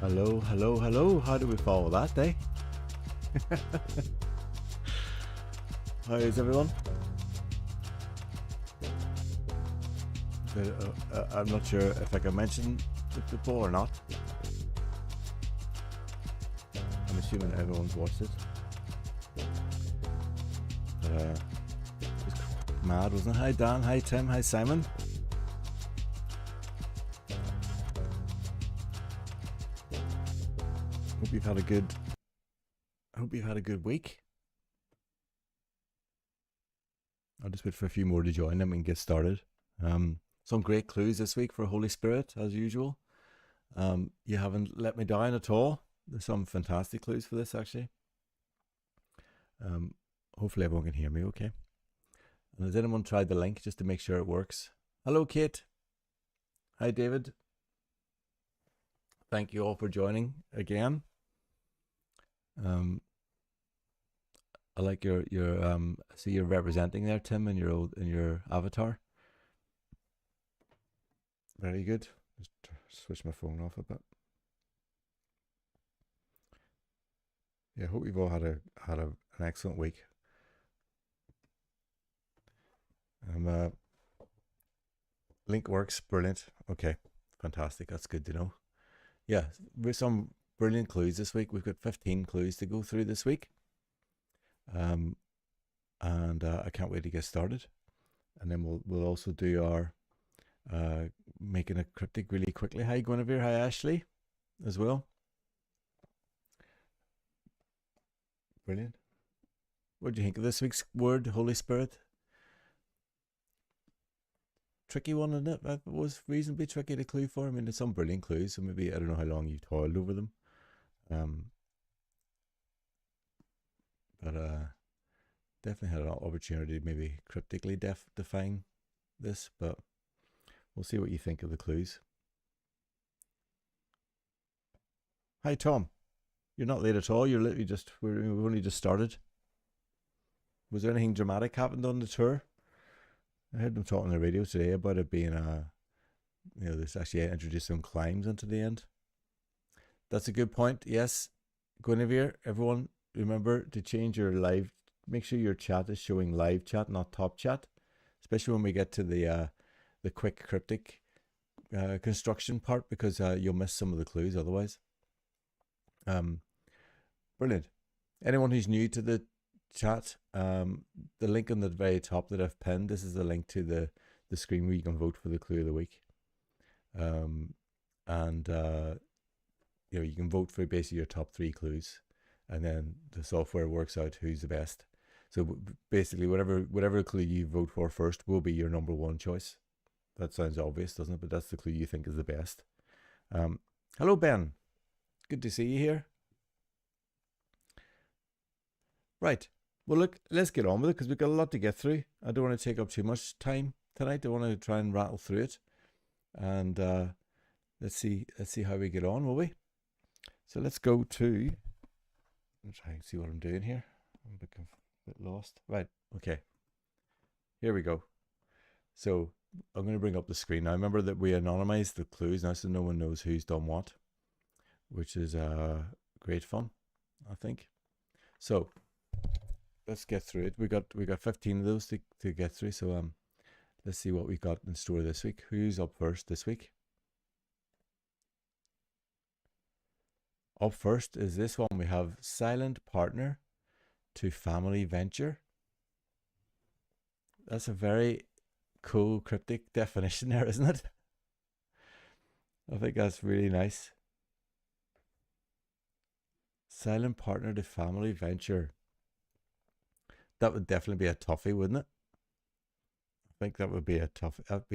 Hello, hello, hello. How do we follow that, eh? How is everyone? I'm not sure if I can mention it before or not. I'm assuming everyone's watched it. But, it was mad, wasn't it? Hi Dan, hi Tim, hi Simon. Hope you've had a good week. I'll just wait for a few more to join them and get started. Some great clues this week for Holy Spirit, as usual. You haven't let me down at all. There's some fantastic clues for this, actually. Hopefully everyone can hear me okay. And has anyone tried the link just to make sure it works? Hello, Kate. Hi, David. Thank you all for joining again. I like your see you're representing there, Tim, in your avatar. Very good. Just switch my phone off a bit. Yeah, hope you've all had an excellent week. Link works, brilliant. Okay, fantastic. That's good to know. Yeah, with some brilliant clues this week. We've got 15 clues to go through this week. And I can't wait to get started. And then we'll also do our making a cryptic really quickly. Hi Guinevere, hi Ashley, as well. Brilliant. What do you think of this week's word, Holy Spirit? Tricky one, isn't it? That was reasonably tricky to clue for. I mean, there's some brilliant clues, so maybe I don't know how long you toiled over them. But definitely had an opportunity to maybe cryptically define this, but we'll see what you think of the clues. Hi Tom, you're not late at all. You're literally we've only just started. Was there anything dramatic happened on the tour? I heard them talking on the radio today about it being there's actually introduced some climbs into the end. That's a good point. Yes, Guinevere, everyone remember to change your live. Make sure your chat is showing live chat, not top chat, especially when we get to the quick cryptic construction part, because you'll miss some of the clues otherwise. Brilliant. Anyone who's new to the chat, the link on the very top that I've pinned, this is the link to the screen where you can vote for the clue of the week. You can vote for basically your top 3 clues, and then the software works out who's the best. So basically, whatever clue you vote for first will be your number 1 choice. That sounds obvious, doesn't it? But that's the clue you think is the best. Hello, Ben. Good to see you here. Right. Well, look, let's get on with it, because we've got a lot to get through. I don't want to take up too much time tonight. I want to try and rattle through it, and let's see how we get on, will we? So let's go to. I'm trying to see what I'm doing here. I'm a bit lost. Right. Okay. Here we go. So I'm going to bring up the screen now. Remember that we anonymized the clues now, so no one knows who's done what, which is great fun, I think. So let's get through it. We got 15 of those to get through. So let's see what we got in store this week. Who's up first this week? Up first is this one. We have silent partner to family venture. That's a very cool cryptic definition there, isn't it? I think that's really nice. Silent partner to family venture. That would definitely be a toughie, wouldn't it? I think that would be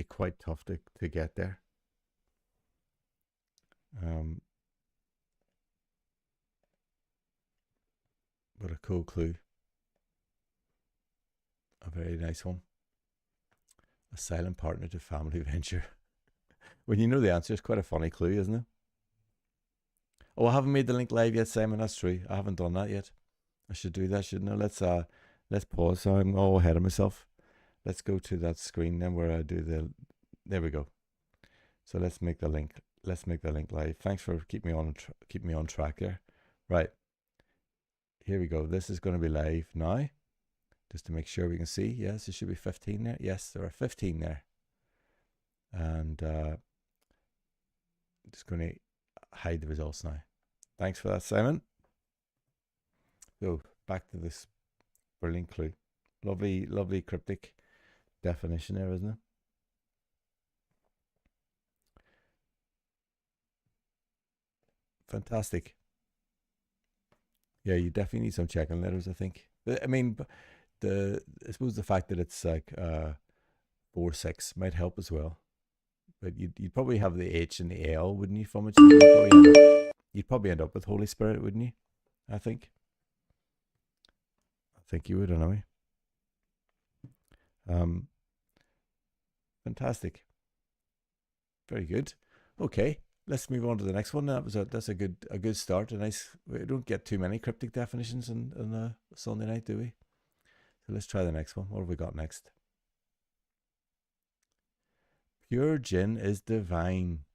quite tough to get there. But a cool clue. A very nice one. A silent partner to family venture. When you know the answer, it's quite a funny clue, isn't it? Oh, I haven't made the link live yet, Simon. That's true. I haven't done that yet. I should do that, shouldn't I? Let's pause. So I'm all ahead of myself. Let's go to that screen then where I do the. There we go. So let's make the link let's make the link live. Thanks for keeping me on track there. Right, here we go. This is going to be live now, just to make sure we can see. Yes, there should be 15 there. Yes, there are 15 there. And just going to hide the results now. Thanks for that, Simon. So back to this brilliant clue. Lovely, lovely cryptic definition there, isn't it? Fantastic. Yeah, you definitely need some checking letters, I think. I mean, I suppose the fact that it's like 4-6 might help as well. But you'd probably have the H and the L, wouldn't you, from it? So you'd probably end up with Holy Spirit, wouldn't you? I think you would, anyway. Fantastic. Very good. Okay, let's move on to the next one. That's a good start. We don't get too many cryptic definitions on a Sunday night, do we? So let's try the next one. What have we got next? Pure gin is divine.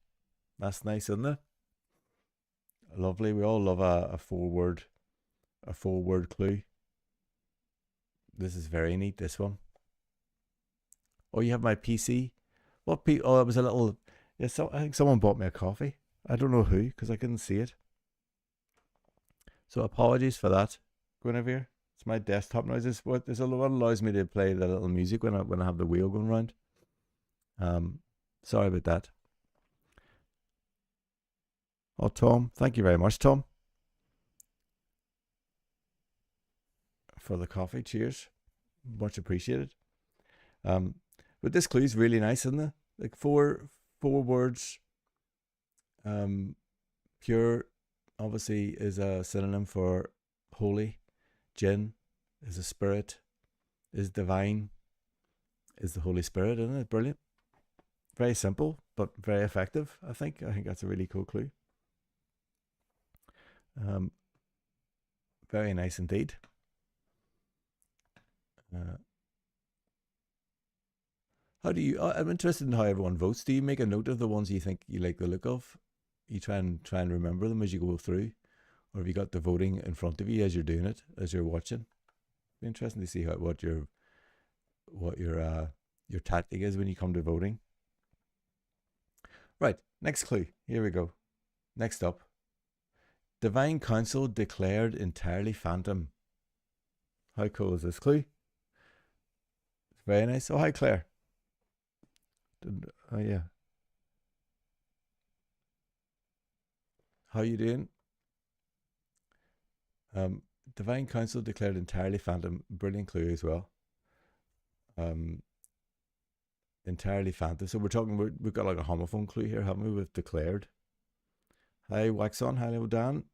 That's nice, isn't it? Lovely. We all love a 4-word clue. This is very neat, this one. Oh, you have my PC? What Oh, it was a little... Yeah, I think someone bought me a coffee. I don't know who, because I couldn't see it. So apologies for that, Guinevere. It's my desktop noise. This what allows me to play the little music when I have the wheel going around. Sorry about that. Oh, Tom, thank you very much, Tom, for the coffee. Cheers, much appreciated. But this clue is really nice, isn't it? Like four words. Pure, obviously, is a synonym for holy. Gin is a spirit. Is divine. Is the Holy Spirit, isn't it? Brilliant. Very simple, but very effective, I think. I think that's a really cool clue. Very nice indeed. How do you? I'm interested in how everyone votes. Do you make a note of the ones you think you like the look of? You try and remember them as you go through, or have you got the voting in front of you as you're doing it, as you're watching? Be interesting to see what your tactic is when you come to voting. Right, next clue. Here we go. Next up. Divine Council declared entirely phantom. How cool is this clue? It's very nice. Oh, hi, Claire. Oh, yeah. How you doing? Divine Council declared entirely phantom. Brilliant clue as well. Entirely phantom. So we've got like a homophone clue here, haven't we? With declared. Hi, Waxon. Hello, Dan.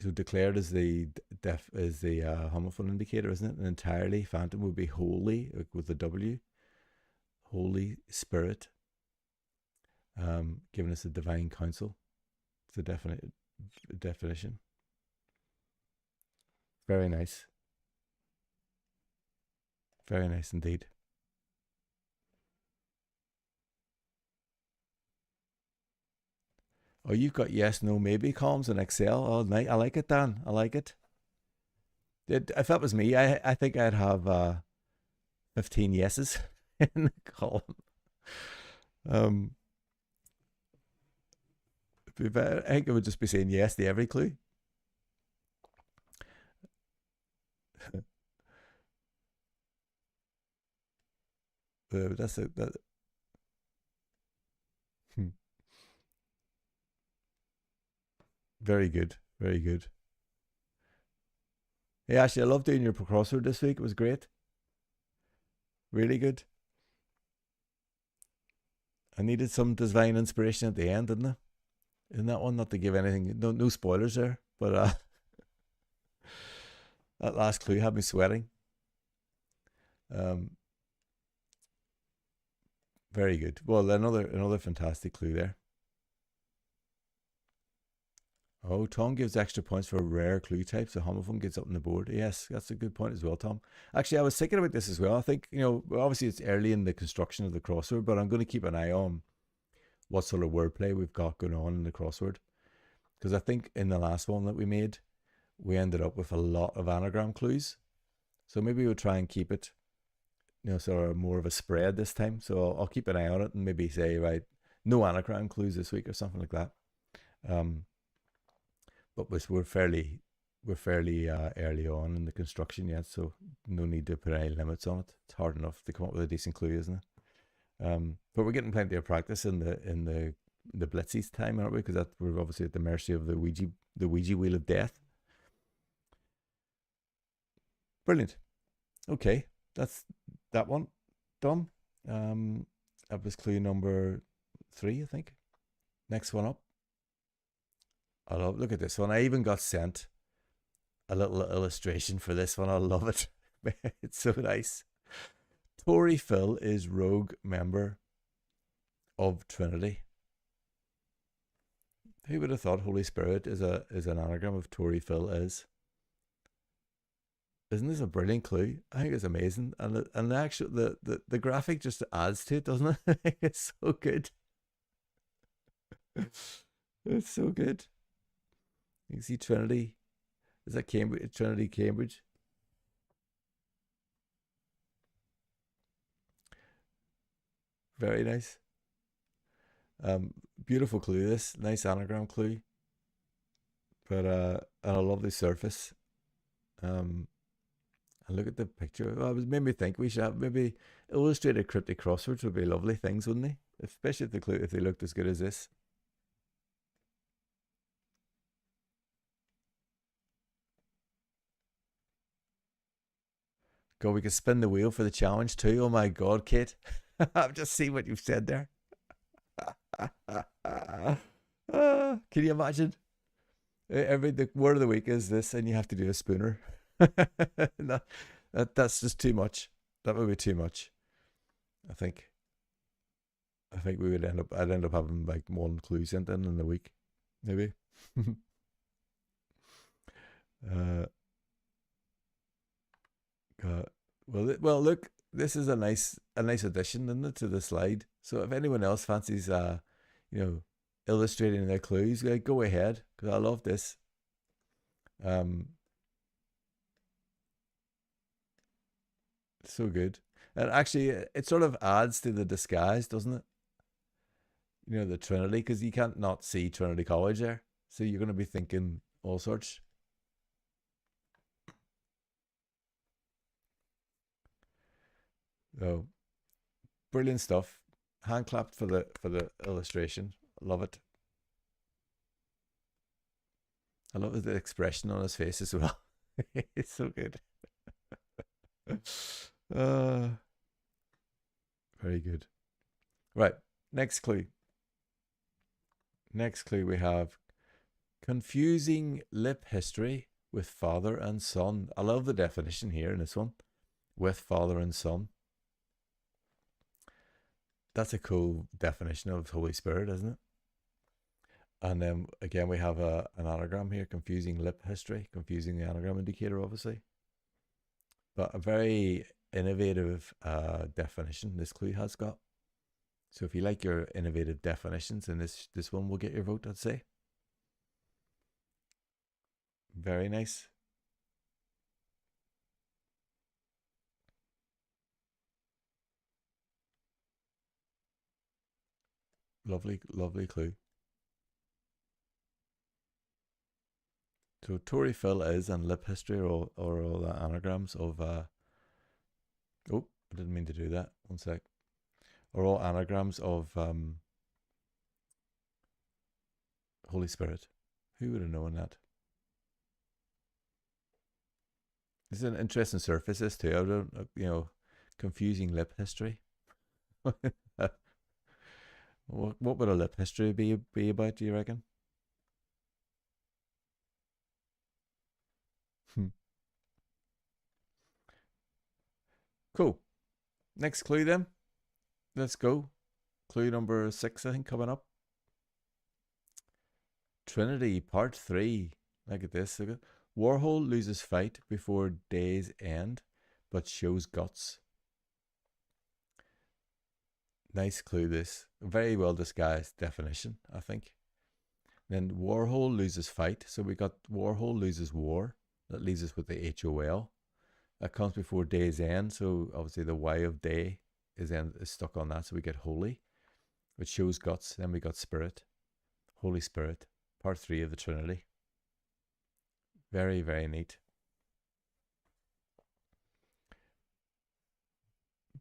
So declared is the homophone indicator, isn't it? And entirely phantom would be holy, like with the W. Holy Spirit. Giving us a divine counsel. It's a definite definition. Very nice. Very nice indeed. Oh, you've got yes, no, maybe columns in Excel. Oh, nice. I like it, Dan. I like it. If that was me, I think I'd have 15 yeses in the column. I think it would just be saying yes to every clue. That's it. Very good. Very good. Yeah, actually, I loved doing your crossword this week. It was great. Really good. I needed some divine inspiration at the end, didn't I? In that one, not to give anything, no spoilers there, but that last clue had me sweating. Very good. Well, another fantastic clue there. Oh, Tom gives extra points for rare clue types. The homophone gets up on the board. Yes, that's a good point as well, Tom. Actually, I was thinking about this as well. I think, obviously it's early in the construction of the crossword, but I'm going to keep an eye on what sort of wordplay we've got going on in the crossword. Because I think in the last one that we made, we ended up with a lot of anagram clues. So maybe we'll try and keep it, sort of more of a spread this time. So I'll keep an eye on it and maybe say, right, no anagram clues this week or something like that. But we're fairly early on in the construction yet, so no need to put any limits on it. It's hard enough to come up with a decent clue, isn't it? But we're getting plenty of practice in the Blitzy's time, aren't we? Because that we're obviously at the mercy of the Ouija wheel of death. Brilliant. Okay, that's that one done. That was clue number 3, I think. Next one up. Look at this one. I even got sent a little illustration for this one. I love it. It's so nice. Tory Phil is rogue member of Trinity. Who would have thought Holy Spirit is an anagram of Tory Phil is? Isn't this a brilliant clue? I think it's amazing, and the actual the graphic just adds to it, doesn't it? It's so good. It's so good. You can see Trinity. Is that Cambridge? Trinity, Cambridge. Very nice. Beautiful clue. This nice anagram clue, but and a lovely surface. And look at the picture. Well, it made me think we should have maybe illustrated cryptic crosswords would be lovely things, wouldn't they? Especially if they looked as good as this. God, we could spin the wheel for the challenge too. Oh my God, Kate. I've just seen what you've said there. Can you imagine? The word of the week is this, and you have to do a spooner. No, that's just too much. That would be too much. I think. I think we would end up. I'd end up having like one clue sent in the week, maybe. uh, well, look, this is a nice addition, isn't it, to the slide? So if anyone else fancies, you know, illustrating their clues, like, go ahead, because I love this. Um, so good, and actually, it sort of adds to the disguise, doesn't it? The Trinity, because you can't not see Trinity College there, so you're going to be thinking all sorts. Oh, brilliant stuff! Hand clapped for the illustration. Love it. I love the expression on his face as well. It's so good. Uh, very good. Right. Next clue. Next clue we have confusing lip history with father and son. I love the definition here in this one. With father and son. That's a cool definition of Holy Spirit, isn't it? And then again, we have an anagram here, confusing lip history, confusing the anagram indicator, obviously. But a very innovative definition this clue has got. So if you like your innovative definitions, then this one will get your vote, I'd say. Very nice. Lovely, lovely clue. So Tory Phil is and lip history are all the anagrams of oh, I didn't mean to do that. One sec. Are all anagrams of Holy Spirit. Who would have known that? This is an interesting surface, this too. I don't, confusing lip history. What would a lip history be about? Do you reckon? Hmm. Cool. Next clue then. Let's go. Clue number 6, I think, coming up. Trinity Part 3. Look at this. Look at Warhol loses fight before day's end, but shows guts. Nice clue, this. Very well disguised definition, I think. Then Warhol loses fight. So we got Warhol loses war. That leaves us with the HOL. That comes before day's end. So obviously the Y of day is stuck on that. So we get holy, which shows guts. Then we got spirit. Holy Spirit. Part 3 of the Trinity. Very, very neat.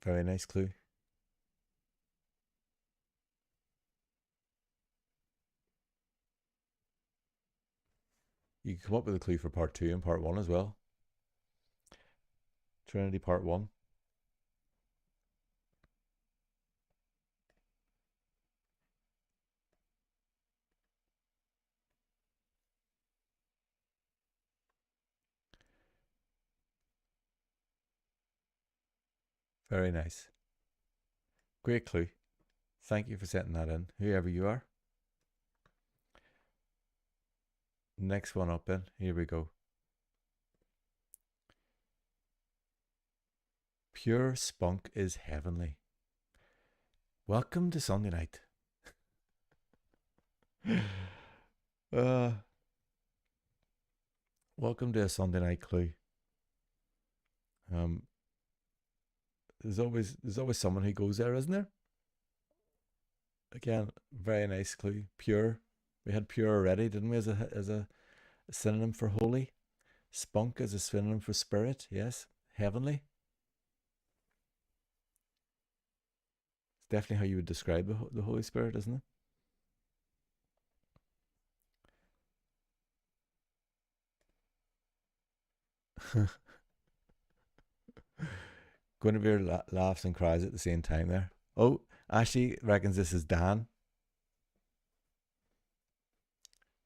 Very nice clue. You can come up with a clue for part 2 and part 1 as well. Trinity part 1. Very nice. Great clue. Thank you for setting that in, whoever you are. Next one up then. Here we go. Pure spunk is heavenly. Welcome to Sunday night. Welcome to a Sunday night clue. There's always someone who goes there, isn't there? Again, very nice clue. Pure. We had pure already, didn't we? As a synonym for holy. Spunk as a synonym for spirit. Yes. Heavenly. It's definitely how you would describe the Holy Spirit, isn't it? Guinevere laughs and cries at the same time there. Oh, Ashley reckons this is Dan.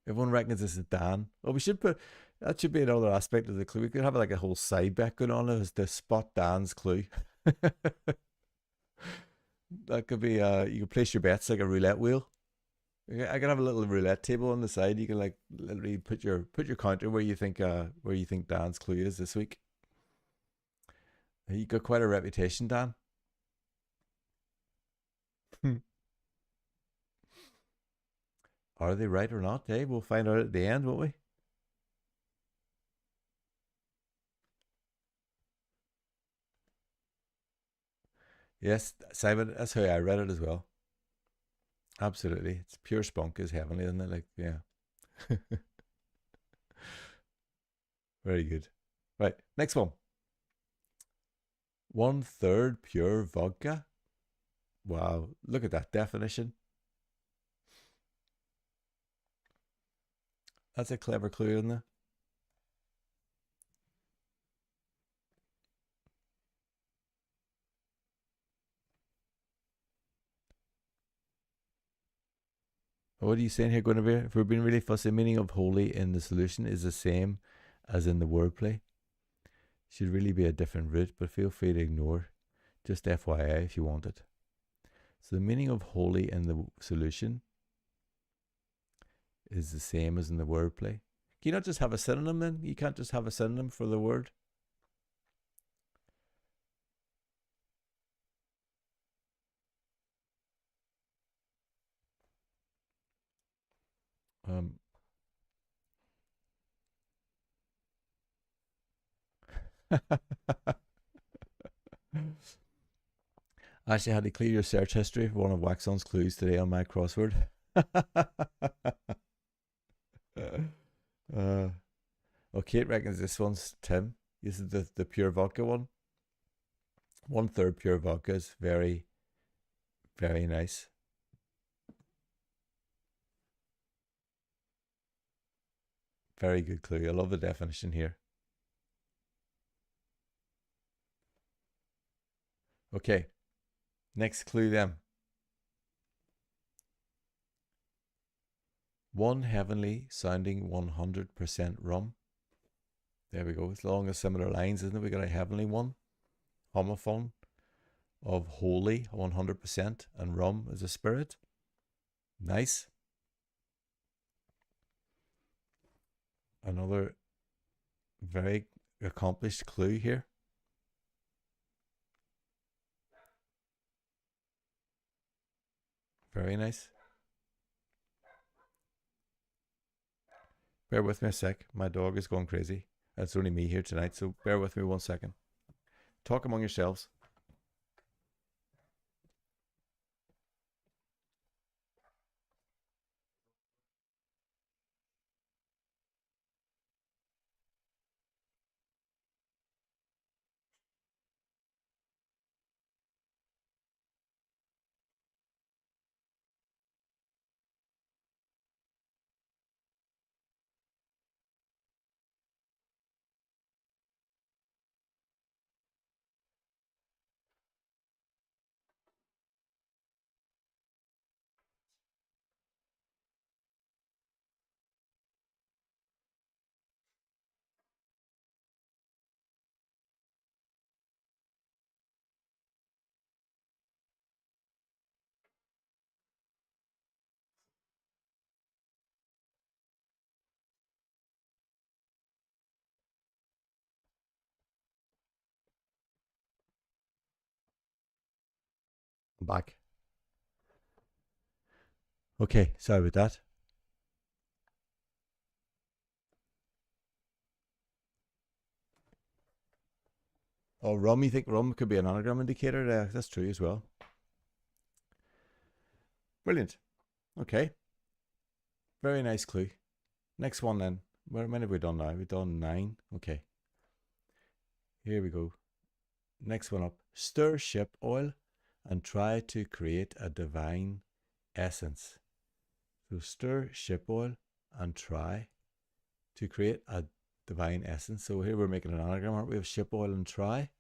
Everyone reckons this is Dan. Oh, we should put, that should be another aspect of the clue. We could have like a whole side bet going on as to spot Dan's clue. That could be, you could place your bets like a roulette wheel. I could have a little roulette table on the side. You can like literally put your counter where you think Dan's clue is this week. You got quite a reputation, Dan. Are they right or not? Hey, we'll find out at the end, won't we? Yes, Simon, that's how I read it as well. Absolutely. It's pure spunk is heavenly, isn't it? Like, yeah. Very good. Right, next one. 1/3 pure vodka. Wow, look at that definition. That's a clever clue, isn't it? What are you saying here, Guinevere? If we're being really fussy, the meaning of holy in the solution is the same as in the wordplay. Should really be a different route, but feel free to ignore. Just FYI if you want it. So the meaning of holy in the solution is the same as in the wordplay. Can you not just have a synonym then? You can't just have a synonym for the word? Um, I actually had to clear your search history for one of Waxon's clues today on my crossword. Oh, Kate reckons this one's Tim. This is the pure vodka one. 1/3 pure vodka is very, very nice. Very good clue. I love the definition here. Okay, next clue then. One heavenly sounding 100% rum. There we go. It's along similar lines, isn't it? We got a heavenly one. Homophone of holy 100% and rum as a spirit. Nice. Another very accomplished clue here. Very nice. Bear with me a sec. My dog is going crazy. It's only me here tonight, so bear with me 1 second. Talk among yourselves. I'm back. Okay, sorry about that. Oh, rum, you think rum could be an anagram indicator? That's true as well. Brilliant. Okay. Very nice clue. Next one then. How many have we done now? We've done 9. Okay. Here we go. Next one up. Stir ship oil and try to create a divine essence. So stir ship oil and try to create a divine essence. So here we're making an anagram, aren't we? Of ship oil and try.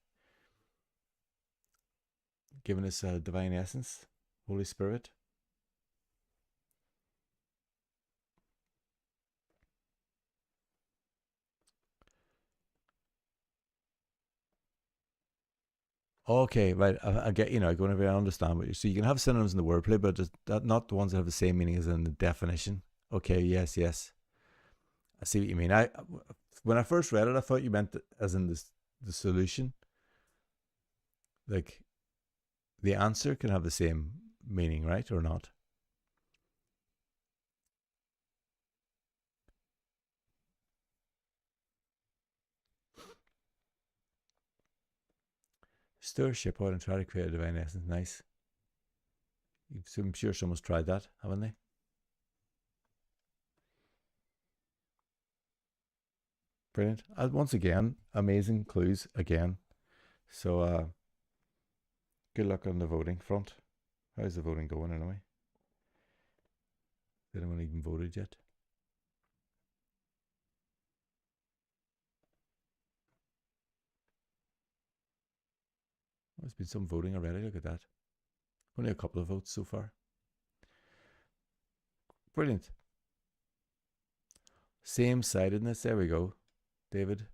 Giving us a divine essence. Holy Spirit. Okay, right. I get, I understand what you. So you can have synonyms in the wordplay, but just not the ones that have the same meaning as in the definition. Okay, yes. I see what you mean. When I first read it, I thought you meant as in the solution. Like the answer can have the same meaning, right, or not? Stir ship oil and try to create a divine essence. Nice. I'm sure someone's tried that, haven't they? Brilliant. Once again, amazing clues again. So good luck on the voting front. How's the voting going anyway? Has anyone even voted yet? There's been some voting already. Look at that. Only a couple of votes so far. Brilliant. Same-sidedness. There we go, David.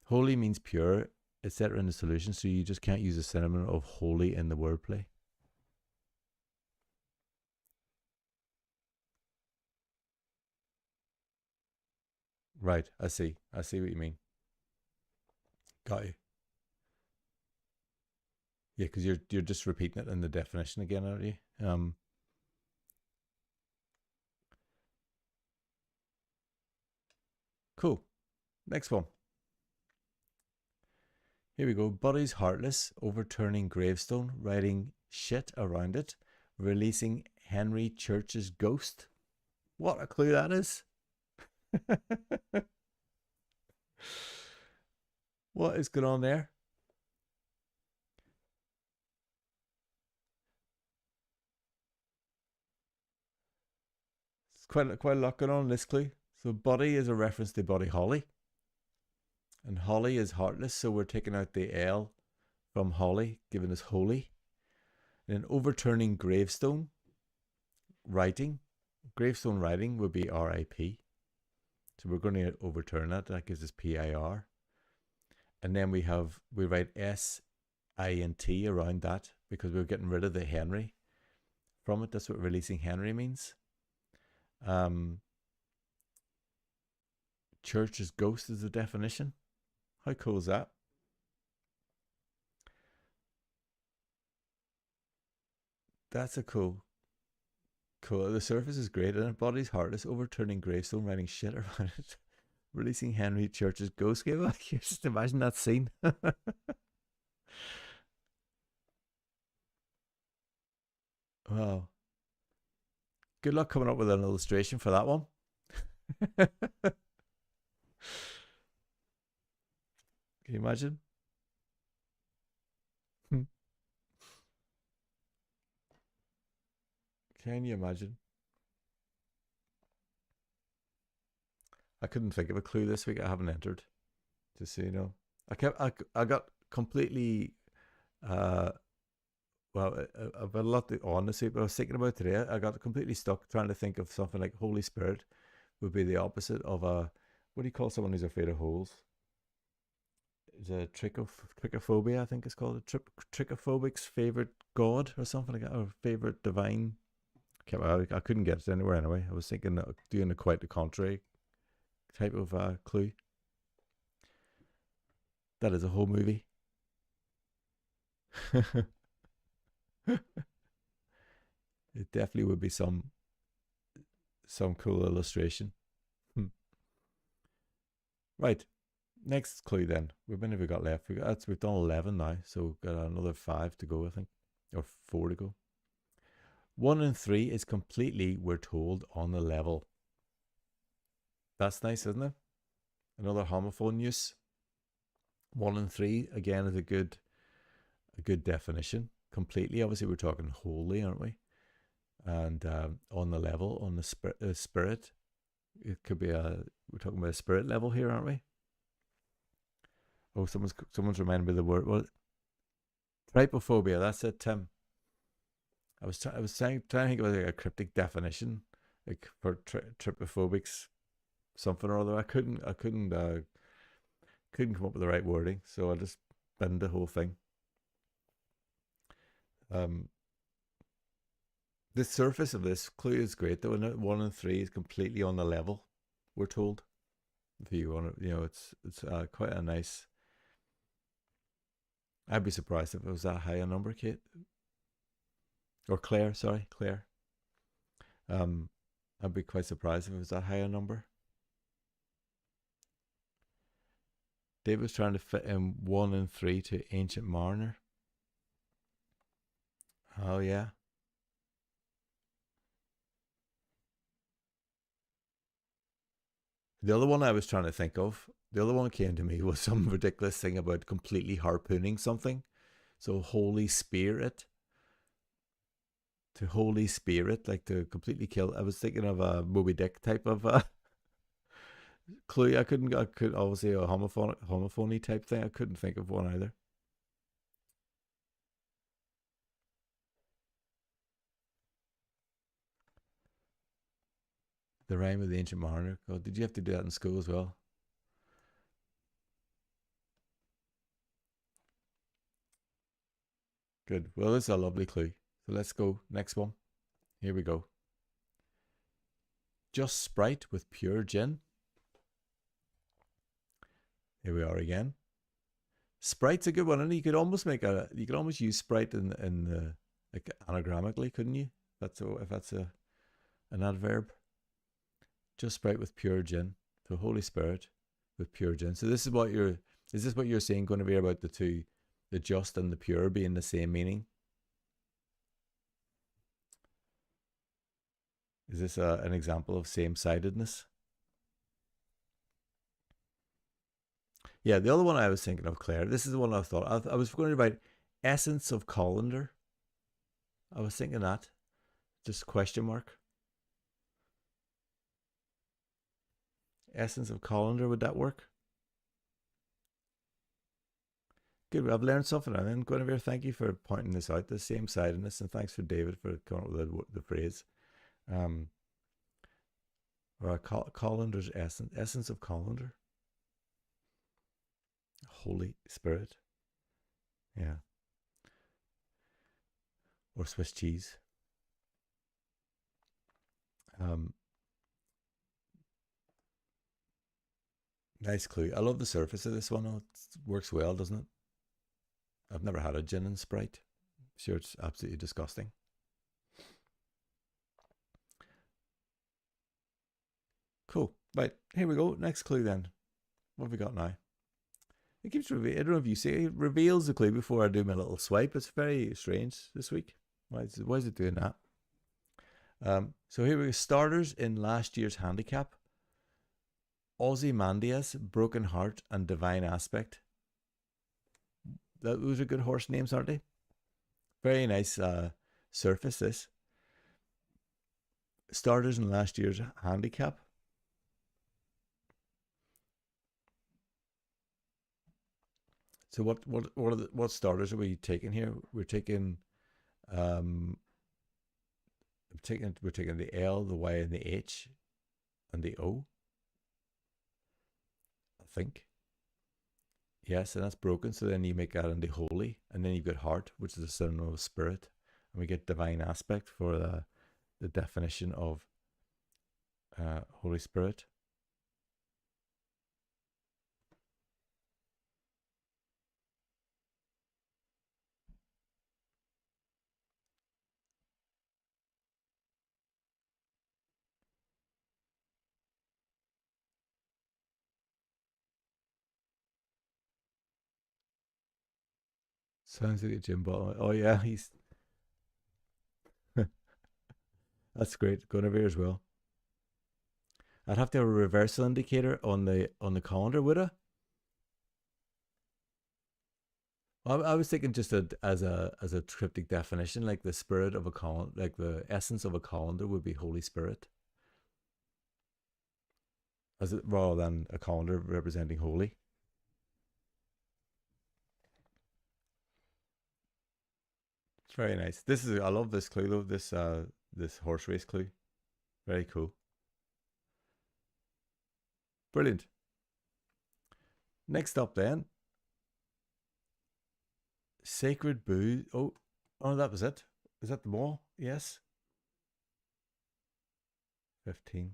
Holy means pure, etc. in the solution, so you just can't use a synonym of holy in the wordplay. Right, I see what you mean. Got you. Yeah, because you're just repeating it in the definition again, aren't you? Cool. Next one. Here we go. Buddy's heartless, overturning gravestone, writing shit around it, releasing Henry Church's ghost. What a clue that is. What is going on there? It's quite a lot going on in this clue. So Buddy is a reference to Buddy Holly. And Holly is heartless, so we're taking out the L from Holly, giving us holy. And then overturning gravestone writing. Gravestone writing would be RIP. So we're going to overturn that. That gives us PIR. And then we write SINT around that because we're getting rid of the Henry from it. That's what releasing Henry means. Church's ghost is the definition. How cool is that? That's a cool. The surface is great, and it body's heartless, overturning gravestone, writing shit around it, releasing Henry Church's ghost game. Just imagine that scene. Wow. Good luck coming up with an illustration for that one. Can you imagine? Can you imagine? I couldn't think of a clue this week. I haven't entered. Just so you know, I got completely uh I've got a lot on this week, but I was thinking about today. I got completely stuck trying to think of something like Holy Spirit would be the opposite of a, what do you call someone who's afraid of holes? It's a trichophobia, I think it's called. A trichophobic's favorite god or something like that, or favorite divine. I couldn't get it anywhere anyway. I was thinking of doing a quite the contrary type of clue. That is a whole movie. It definitely would be some cool illustration. Right. Next clue then. How many have we got left? We've done 11 now, so we've got another 5 to go, I think, or 4 to go. 1 and 3 is completely, we're told, on the level. That's nice, isn't it? Another homophone use. 1 and 3 again is a good definition. Completely, obviously, we're talking wholly, aren't we? And on the level, on the spirit, it could be we're talking about a spirit level here, aren't we? Oh, someone's reminded me of the word. What? Trypophobia. That's it, Tim. I was trying to think of like a cryptic definition, like for trypophobics, something or other. I couldn't come up with the right wording, so I just binned the whole thing. The surface of this clue is great though. 1 and 3 is completely on the level. We're told. If you want to, it's quite a nice. I'd be surprised if it was that high a number, Kate or Claire. Sorry, Claire. Um, I'd be quite surprised if it was that high a number. Dave was trying to fit in 1 and 3 to Ancient Mariner. Oh yeah. The other one I was trying to think of, the other one came to me was some ridiculous thing about completely harpooning something. So Holy Spirit. To Holy Spirit, like to completely kill. I was thinking of a Moby Dick type of clue. I could obviously a homophony type thing. I couldn't think of one either. The rhyme of the ancient mariner. God, did you have to do that in school as well? Good. Well, this is a lovely clue. So let's go. Next one. Here we go. Just Sprite with pure gin. Here we are again. Sprite's a good one, and you could almost use Sprite in the like anagrammatically, couldn't you? If that's an adverb. Just Sprite with pure gin. The Holy Spirit with pure gin. So is this what you're saying going to be about the two, the just and the pure being the same meaning? Is this an example of same-sidedness? Yeah, the other one I was thinking of, Claire. This is the one I thought. I was going to write essence of colander. I was thinking that. Just question mark. Essence of colander, would that work? Good. I've learned something. And then Guinevere, thank you for pointing this out, the same sidedness, and thanks for David for coming up with the phrase. Or colander's essence of colander. Holy Spirit. Yeah. Or Swiss cheese. Um, Nice clue. I love the surface of this one. It works well, doesn't it? I've never had a gin and Sprite. Sure, it's absolutely disgusting. Cool. Right, here we go. Next clue then. What have we got now? It keeps revealing. I don't know if you see it reveals the clue before I do my little swipe. It's very strange this week. Why is it doing that? So here we go. Starters in last year's handicap. Ozymandias, Broken Heart, and Divine Aspect. Those are good horse names, aren't they? Very nice surface, this. Starters in last year's handicap. So what starters are we taking here? We're taking we're taking the L, the Y, and the H, and the O. I think. Yes, and that's broken. So then you make that into holy, and then you've got heart, which is a synonym of spirit, and we get divine aspect for the definition of Holy Spirit. Sounds like a gym bottle. Oh yeah, he's that's great. Guinevere as well. I'd have to have a reversal indicator on the calendar, would I? I was thinking just as a cryptic definition, like the spirit of a calendar, like the essence of a calendar would be Holy Spirit, as it rather than a calendar representing holy. It's very nice. I love this clue though. This horse race clue, very cool, brilliant. Next up then, Sacred Boo. Oh, that was it. Is that the ball? Yes. 15.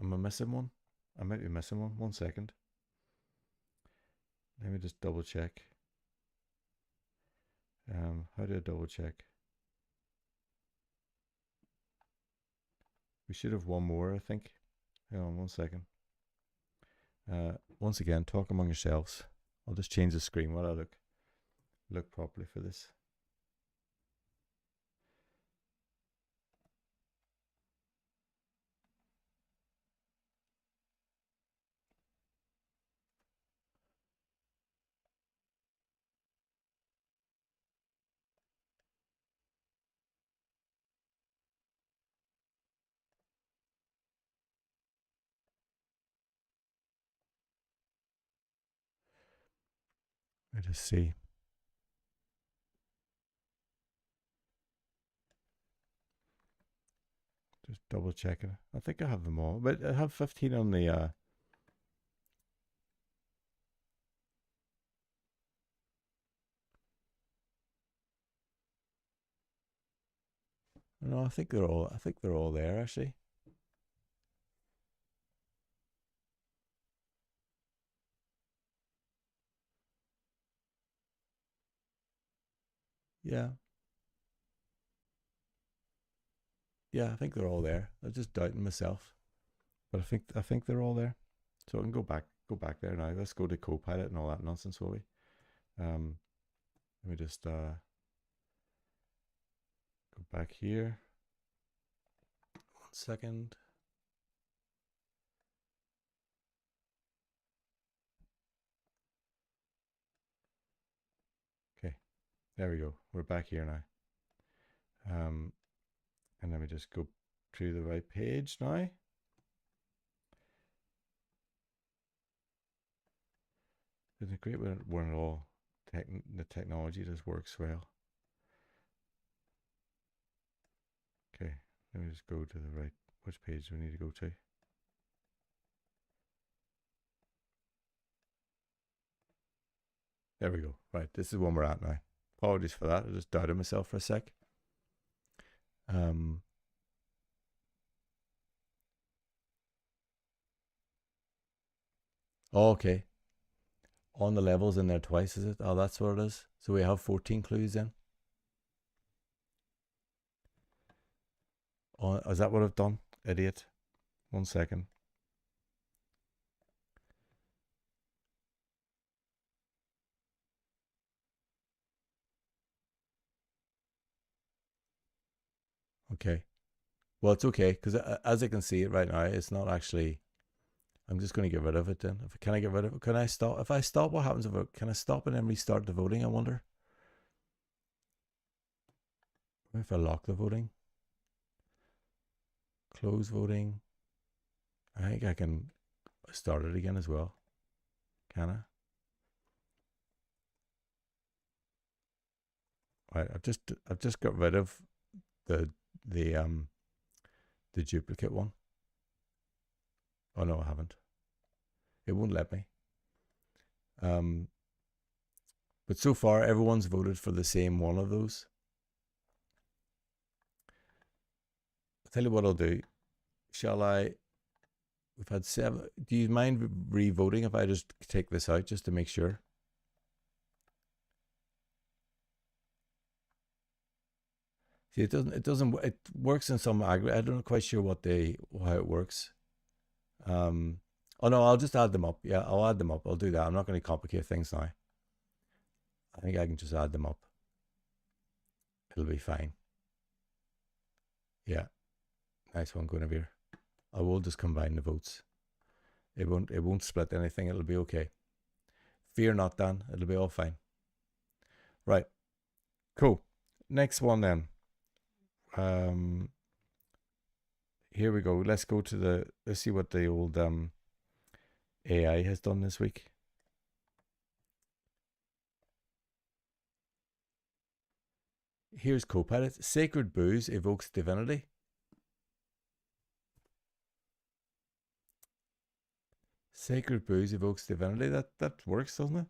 Am I missing one? I might be missing one. 1 second. Let me just double check. How do I double check? We should have one more, I think. Hang on 1 second. Once again, talk among yourselves. I'll just change the screen while I look properly for this. Let us see. Just double checking. I think I have them all, but I have 15 on the. No, I think they're all. I think they're all there actually. Yeah, yeah. I think they're all there. I'm just doubting myself, but I think they're all there. So I can go back there now. Let's go to Copilot and all that nonsense, will we? Let me just go back here. 1 second. Okay, there we go. We're back here now. And let me just go to the right page now. Isn't it great when it all the technology just works well? Okay, let me just go to the right. Which page do we need to go to? There we go. Right, this is one we're at now. Apologies for that. I just doubted myself for a sec. Um, Oh, okay. On the levels in there twice, is it? Oh, that's what it is. So we have 14 clues then. Oh, is that what I've done? Idiot. 1 second. Okay. Well, it's okay because as I can see it right now, it's not actually. I'm just going to get rid of it then. Can I get rid of it? Can I stop? If I stop, what happens if can I stop and then restart the voting? I wonder. If I lock the voting, close voting, I think I can start it again as well. Can I? Right. I've just got rid of the the um the duplicate one. Oh no, I haven't. It won't let me. Um, but so far everyone's voted for the same one of those. I'll tell you what I'll do. Shall I? We've had 7. Do you mind re-voting if I just take this out just to make sure? See, it doesn't. It doesn't. It works in some aggregate. I'm not quite sure how it works. Um. Oh no, I'll just add them up. Yeah, I'll add them up. I'll do that. I'm not going to complicate things now. I think I can just add them up. It'll be fine. Yeah, nice one, Guinevere. I will just combine the votes. It won't. It won't split anything. It'll be okay. Fear not, Dan. It'll be all fine. Right. Cool. Next one then. Um. Here we go. Let's go to the. Let's see what the old AI has done this week. Here's Copilot. Sacred booze evokes divinity. Sacred booze evokes divinity. That works, doesn't it?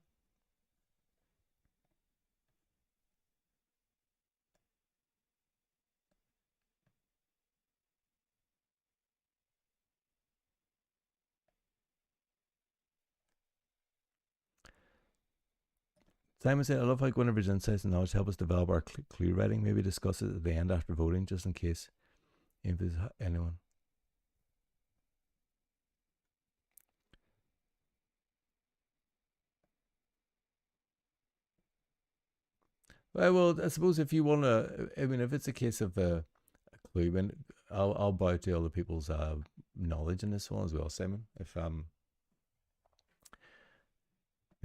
Simon said, I love how Guinevere's insights and knowledge help us develop our clue writing. Maybe discuss it at the end after voting, just in case if there's anyone. Well, I suppose if you want to, I mean, if it's a case of a clue, then I'll bow to other people's knowledge in this one as well, Simon. If you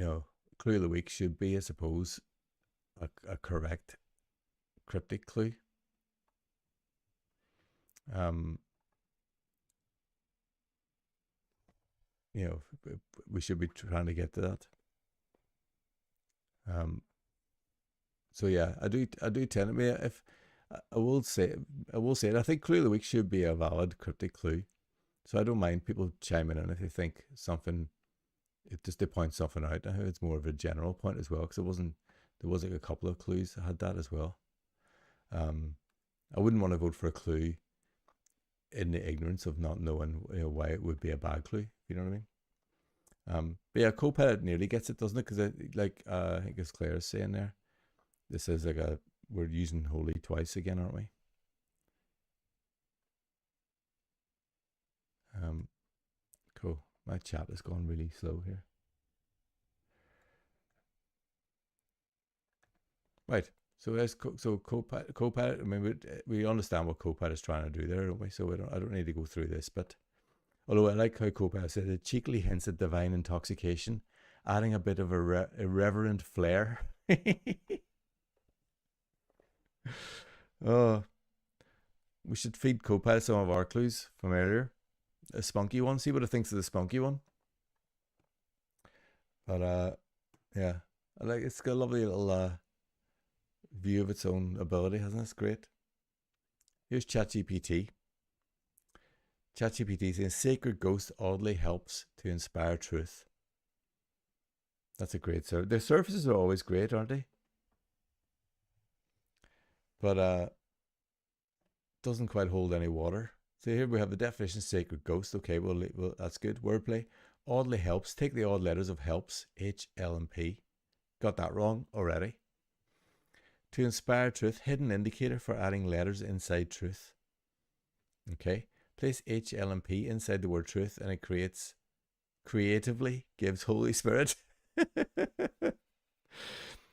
know, clue of the week should be, I suppose, a correct cryptic clue. Um, you know, we should be trying to get to that. Um, so yeah, I do tend to be if I will say I will say it. I think clue of the week should be a valid cryptic clue. So I don't mind people chiming in if they think something, it just to point something out. I think it's more of a general point as well because there was like a couple of clues that had that as well. Um, I wouldn't want to vote for a clue in the ignorance of not knowing why it would be a bad clue. You know what I mean? But yeah, Copilot nearly gets it, doesn't it? Because I think as Claire is saying there, this is like we're using holy twice again, aren't we? Um, cool. My chat is going really slow here. Right. So Copilot. I mean, we understand what Copilot is trying to do there, don't we? So I don't need to go through this, but although I like how Copilot said it cheekily hints at divine intoxication, adding a bit of a irreverent flair. Oh, we should feed Copilot some of our clues from earlier. A spunky one. See what it thinks of the spunky one. But yeah, I like it's got a lovely little view of its own ability, hasn't it? It's great. Here's ChatGPT. ChatGPT saying sacred ghost oddly helps to inspire truth. That's a great service. Their services are always great, aren't they? But doesn't quite hold any water. So here we have the definition sacred ghost. Okay, well that's good. Wordplay. Oddly helps. Take the odd letters of helps. H, L, and P. Got that wrong already. To inspire truth. Hidden indicator for adding letters inside truth. Okay. Place H, L, and P inside the word truth and it creates, creatively gives Holy Spirit.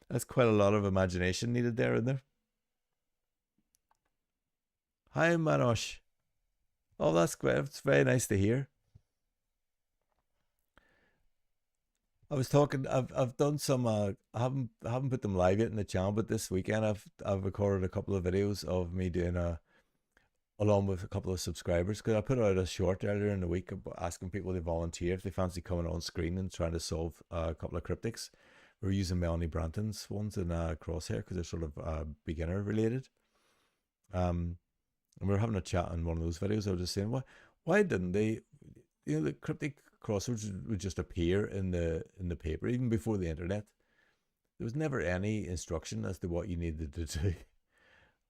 That's quite a lot of imagination needed there, isn't there? Hi, Manosh. Oh, that's great. It's very nice to hear. I was talking. I've done some. I haven't put them live yet in the channel, but this weekend I've recorded a couple of videos of me doing along with a couple of subscribers, because I put out a short earlier in the week asking people to volunteer if they fancy coming on screen and trying to solve a couple of cryptics. We're using Melanie Branton's ones in Crosshair because they're sort of beginner related. And we were having a chat in one of those videos. I was just saying, why didn't they? The cryptic crosswords would just appear in the paper even before the internet. There was never any instruction as to what you needed to do.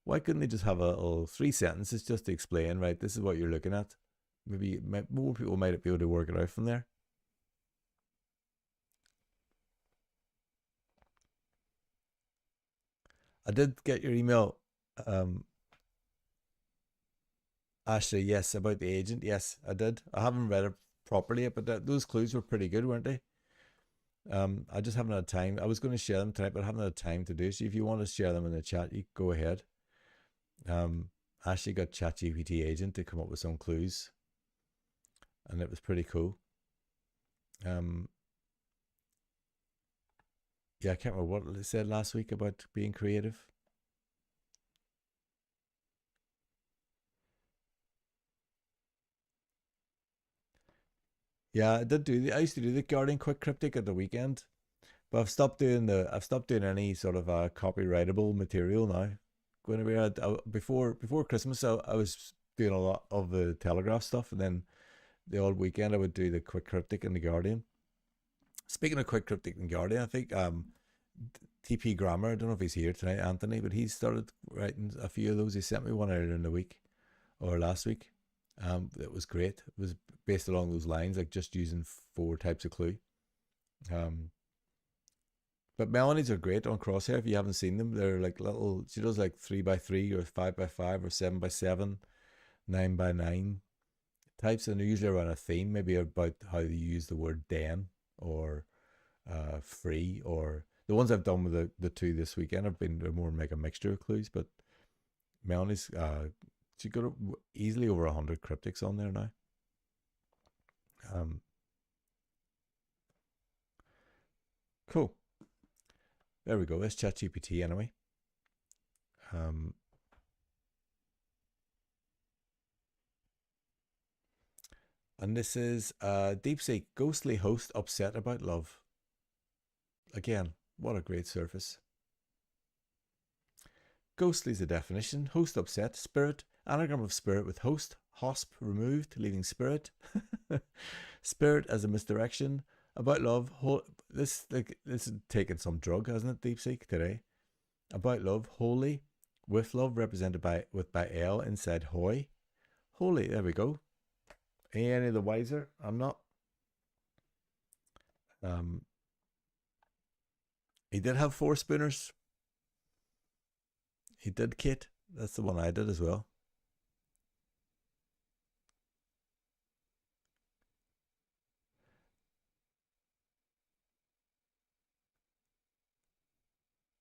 Why couldn't they just have a little 3 sentences just to explain, right, this is what you're looking at? Maybe more people might be able to work it out from there. I did get your email, Ashley. Yes, about the agent. Yes, I did. I haven't read it properly yet, but those clues were pretty good, weren't they? I just haven't had time. I was going to share them tonight, but I haven't had time to do so. If you want to share them in the chat, you go ahead. Ashley got ChatGPT agent to come up with some clues, and it was pretty cool. Yeah, I can't remember what it said last week about being creative. Yeah, I did do I used to do the Guardian Quick Cryptic at the weekend, but I've stopped doing any sort of copyrightable material now. Before Christmas, I was doing a lot of the Telegraph stuff, and then the old weekend I would do the Quick Cryptic and the Guardian. Speaking of Quick Cryptic and Guardian, I think TP Grammar, I don't know if he's here tonight, Anthony, but he started writing a few of those. He sent me one earlier in the week or last week. It was great. It was based along those lines, like just using 4 types of clue. But Melanie's are great on Crosshair. If you haven't seen them, they're like little. She does like 3x3 or 5x5 or 7x7, 9x9 types, and they're usually around a theme, maybe about how you use the word den or free, or the ones I've done with the 2 this weekend have been more like a mixture of clues. But Melanie's she got easily over 100 cryptics on there now. Cool. There we go. That's ChatGPT anyway. And this is DeepSeek ghostly host upset about love. Again, what a great surface. Ghostly is the definition. Host upset. Spirit. Anagram of spirit with host. Hosp removed, leaving spirit. Spirit as a misdirection. About love. This is taking some drug, hasn't it, DeepSeek, today? About love. Holy. With love represented by L inside hoy. Holy. There we go. Any the wiser? I'm not. He did have 4 spooners. He did, Kate. That's the one I did as well.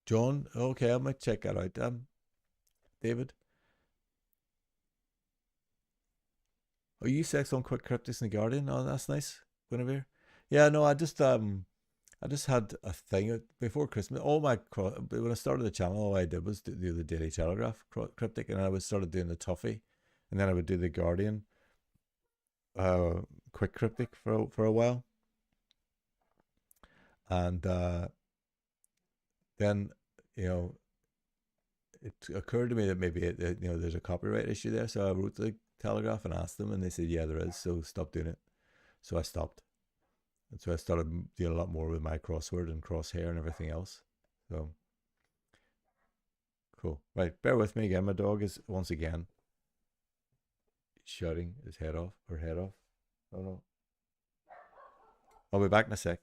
John, okay, I might check that out. David, are you sex on Quick Cryptics in the Guardian? Oh, that's nice, Guinevere. Yeah, no, I just had a thing before Christmas. When I started the channel, all I did was do the Daily Telegraph Cryptic, and I would started doing the Tuffy, and then I would do the Guardian Quick Cryptic for a while, and then it occurred to me that maybe there's a copyright issue there, so I wrote the Telegraph and asked them, and they said yeah there is, so stop doing it. So I stopped, and so I started doing a lot more with my crossword and crosshair and everything else. So cool. Right, bear with me again. My dog is once again shouting his head off, her head off. Oh no. I'll be back in a sec.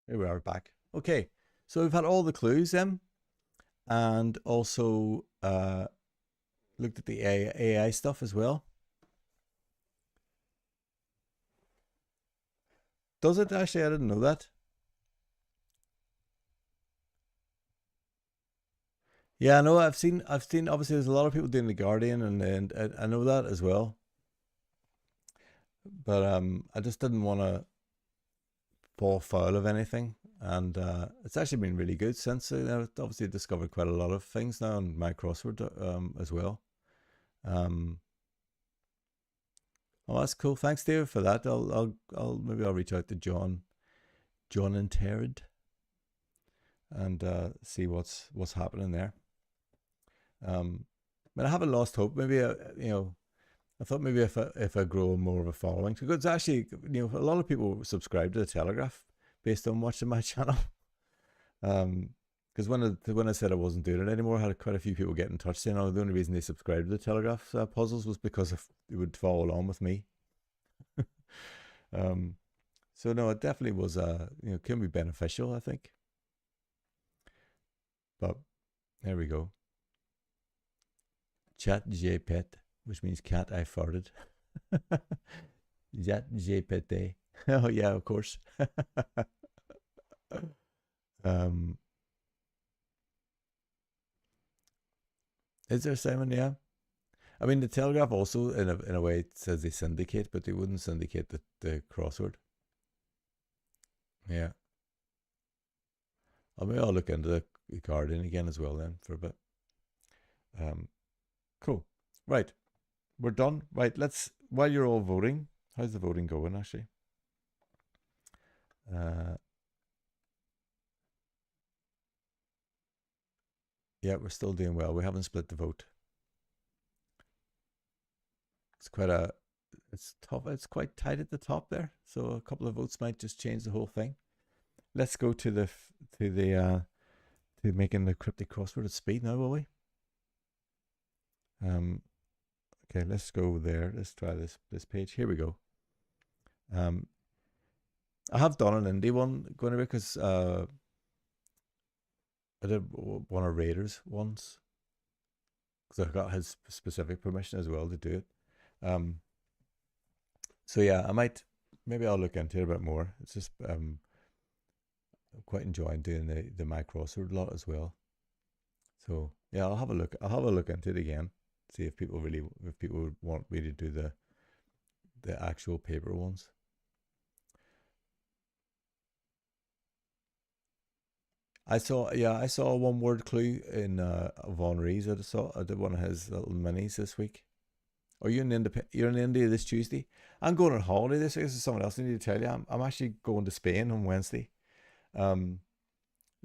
Here we are back. Okay, so we've had all the clues then, and also looked at the AI stuff as well. Does it actually? I didn't know that. Yeah, no, I've seen. Obviously, there's a lot of people doing the Guardian, and I know that as well. But I just didn't want to fall foul of anything, and it's actually been really good since. I've obviously discovered quite a lot of things now in my crossword as well. Um, oh, that's cool. Thanks, David, for that. Maybe I'll reach out to John and Terrid, and see what's happening there. But I haven't lost hope. Maybe I thought maybe if I grow more of a following, because actually, a lot of people subscribe to the Telegraph based on watching my channel. Because when I said I wasn't doing it anymore, I had quite a few people get in touch saying, "Oh, the only reason they subscribed to the Telegraph puzzles was because they would follow along with me." So no, it definitely was can be beneficial, I think. But there we go. Chat JPET, which means cat I farted. Chat JPET. Oh yeah, of course. um, is there, Simon? Yeah. I mean, the Telegraph also, in a way, says they syndicate, but they wouldn't syndicate the crossword. Yeah. Maybe I'll look into the Guardian again as well then for a bit. Cool. Right. We're done. Right. While you're all voting, how's the voting going actually? Yeah, we're still doing well. We haven't split the vote. It's tough. It's quite tight at the top there. So a couple of votes might just change the whole thing. Let's go to making the cryptic crossword at speed now, will we? Okay, let's go there. Let's try this page. Here we go. I have done an indie one, going because I did one of Raiders once because I got his specific permission as well to do it. So yeah, maybe I'll look into it a bit more. It's just I'm quite enjoying doing the my crossword lot as well. So yeah, I'll have a look. I'll have a look into it again. See if people would want me to do the actual paper ones. I saw a one word clue in Von Rees. I did one of his little minis this week. Are you you're in India this Tuesday? I'm going on holiday this week. This is someone else I need to tell you. I'm actually going to Spain on Wednesday. Um,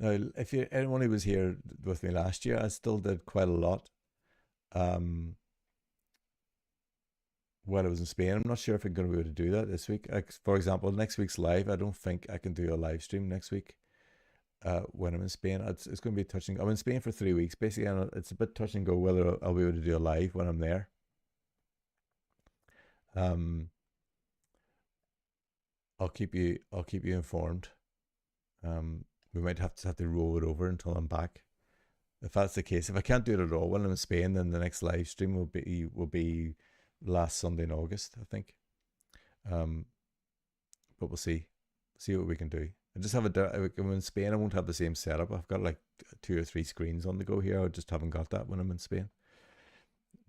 Now, if anyone who was here with me last year, I still did quite a lot. Um, when I was in Spain, I'm not sure if I'm going to be able to do that this week. Like, for example, next week's live, I don't think I can do a live stream next week. When I'm in Spain, it's going to be touching. I'm in Spain for 3 weeks, basically, and it's a bit touch and go whether I'll be able to do a live when I'm there. Um, I'll keep you informed. We might have to roll it over until I'm back. If that's the case, if I can't do it at all when I'm in Spain, then the next live stream will be last Sunday in August, I think. Um, but we'll see what we can do. I just have I'm in Spain. I won't have the same setup. I've got like 2 or 3 screens on the go here. I just haven't got that when I'm in Spain.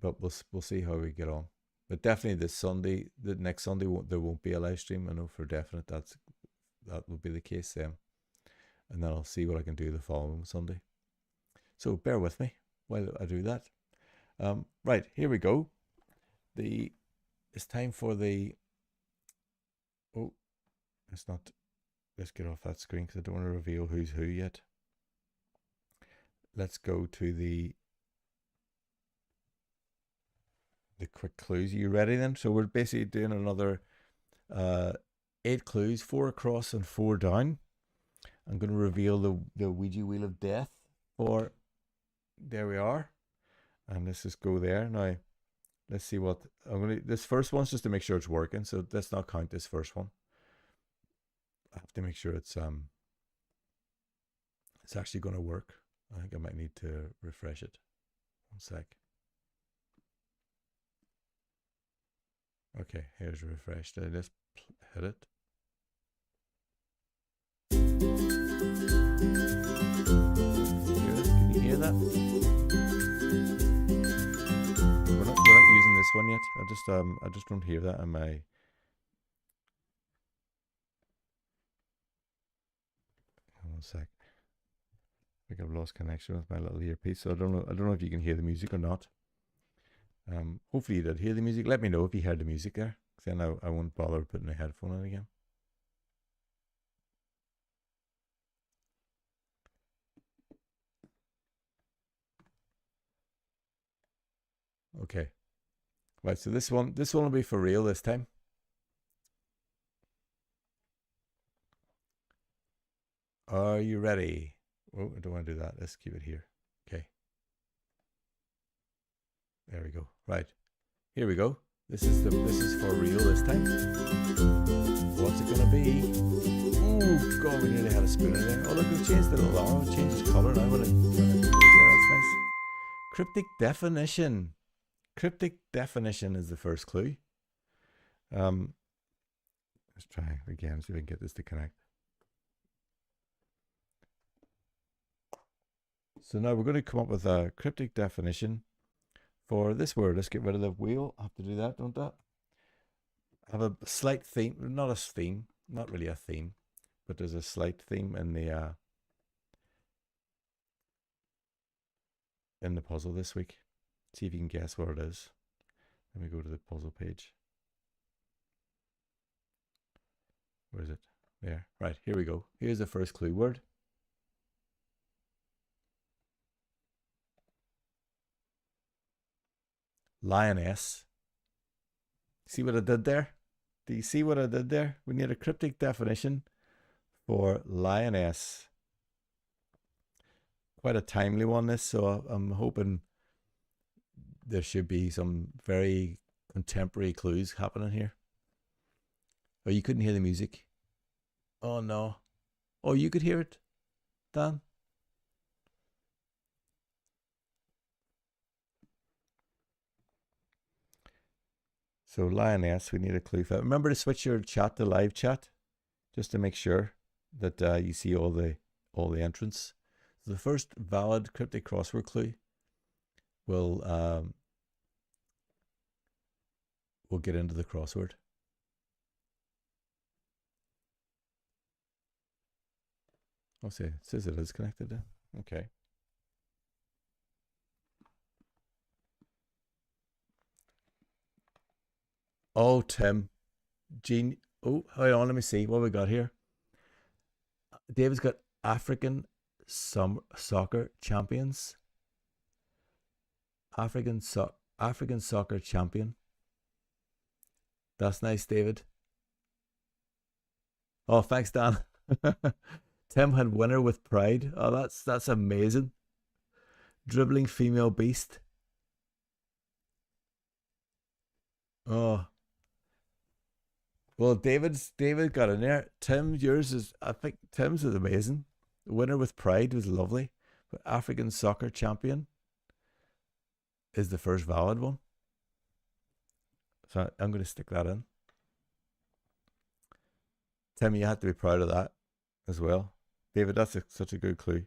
But we'll see how we get on. But definitely the next Sunday, there won't be a live stream. I know for definite that will be the case then. And then I'll see what I can do the following Sunday. So bear with me while I do that. Right, here we go. It's time for the. Oh, it's not. let's get off that screen because I don't want to reveal who's who yet. Let's go to the quick clues. Are you ready then? So we're basically doing another 8 clues, 4 across and 4 down. I'm going to reveal the Ouija wheel of death for, there we are. And let's just go there. Now, let's see what, this first one's just to make sure it's working. So let's not count this first one. I have to make sure it's actually going to work. I think I might need to refresh it. 1 sec. Okay, here's refreshed. Let's hit it. Can you hear that? We're not using this one yet. I just don't hear that in my. 1 sec. I think I've lost connection with my little earpiece, so I don't know if you can hear the music or not. Hopefully you did hear the music. Let me know if you heard the music there, because then I won't bother putting a headphone on again. Okay. Right, so this one will be for real this time. Are you ready? Oh, I don't want to do that. Let's keep it here. Okay. There we go. Right. Here we go. This is for real this time. What's it gonna be? Oh god, we nearly had a spoon in there. Oh look, we've changed the little arrow, it changes colour now when it goes there. That's nice. Cryptic definition. Cryptic definition is the first clue. Let's try again, see if we can get this to connect. So now we're going to come up with a cryptic definition for this word. Let's get rid of the wheel. I have to do that, don't I? I have a slight theme, not a theme, not really a theme, but there's a slight theme in the puzzle this week. See if you can guess what it is. Let me go to the puzzle page. Where is it? There. Right, here we go. Here's the first clue word. Lioness. See what I did there? Do you see what I did there? We need a cryptic definition for lioness. Quite a timely one, this, so I'm hoping there should be some very contemporary clues happening here. Oh, you couldn't hear the music? Oh no. Oh, you could hear it, Dan? So lioness, we need a clue for that. Remember to switch your chat to live chat, just to make sure that you see all the entrants. So the first valid cryptic crossword clue will get into the crossword. I'll say it says it is connected then. Okay. Oh, Tim. Gene. Oh, hold on. Let me see what we got here. David's got African soccer champions. African soccer champion. That's nice, David. Oh, thanks, Dan. Tim had winner with pride. Oh, that's amazing. Dribbling female beast. Oh. Well, David got in there. I think Tim's is amazing. The winner with pride was lovely. But African soccer champion is the first valid one. So I'm going to stick that in. Tim, you have to be proud of that as well. David, that's such a good clue.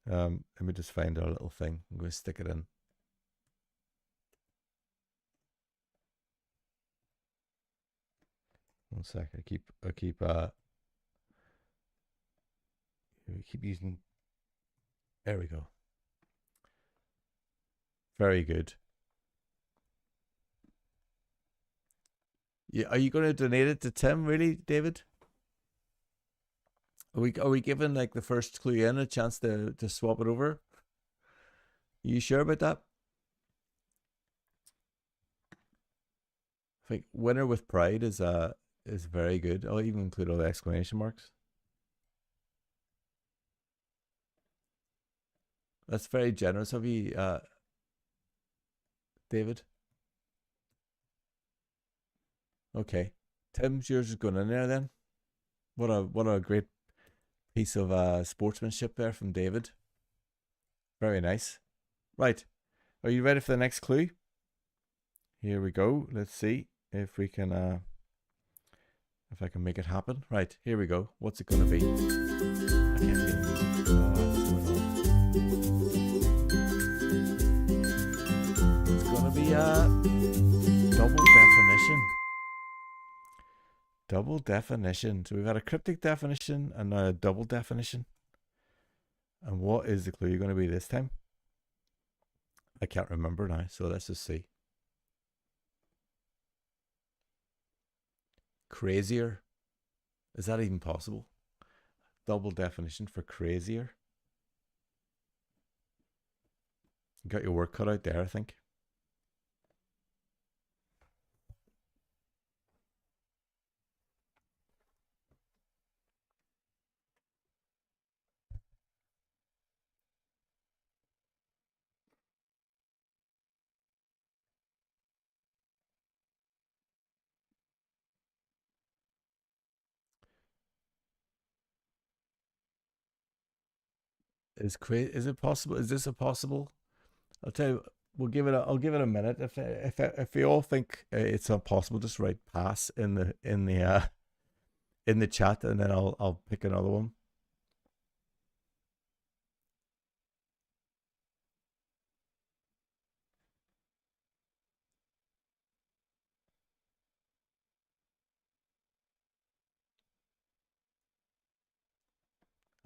Let me just find our little thing. I'm going to stick it in. One sec. I keep using. There we go. Very good. Yeah, are you going to donate it to Tim, really, David? Are we giving like the first clue in a chance to swap it over? Are you sure about that? I think winner with pride is very good. I'll even include all the exclamation marks. That's very generous of you, David. Okay. Tim's yours is going in there then. What a great piece of sportsmanship there from David. Very nice. Right. Are you ready for the next clue? Here we go. Let's see if we can if I can make it happen. Right, here we go. What's it gonna be? I can't hear the music. It's gonna be a double definition. Double definition. So we've got a cryptic definition and now a double definition. And what is the clue going to be this time? I can't remember now, so let's just see. Crazier. Is that even possible? Double definition for crazier. You got your work cut out there, I think. Is it possible? Is this a possible? I'll tell you. I'll give it a minute. If you all think it's impossible, just write pass in the chat, and then I'll pick another one.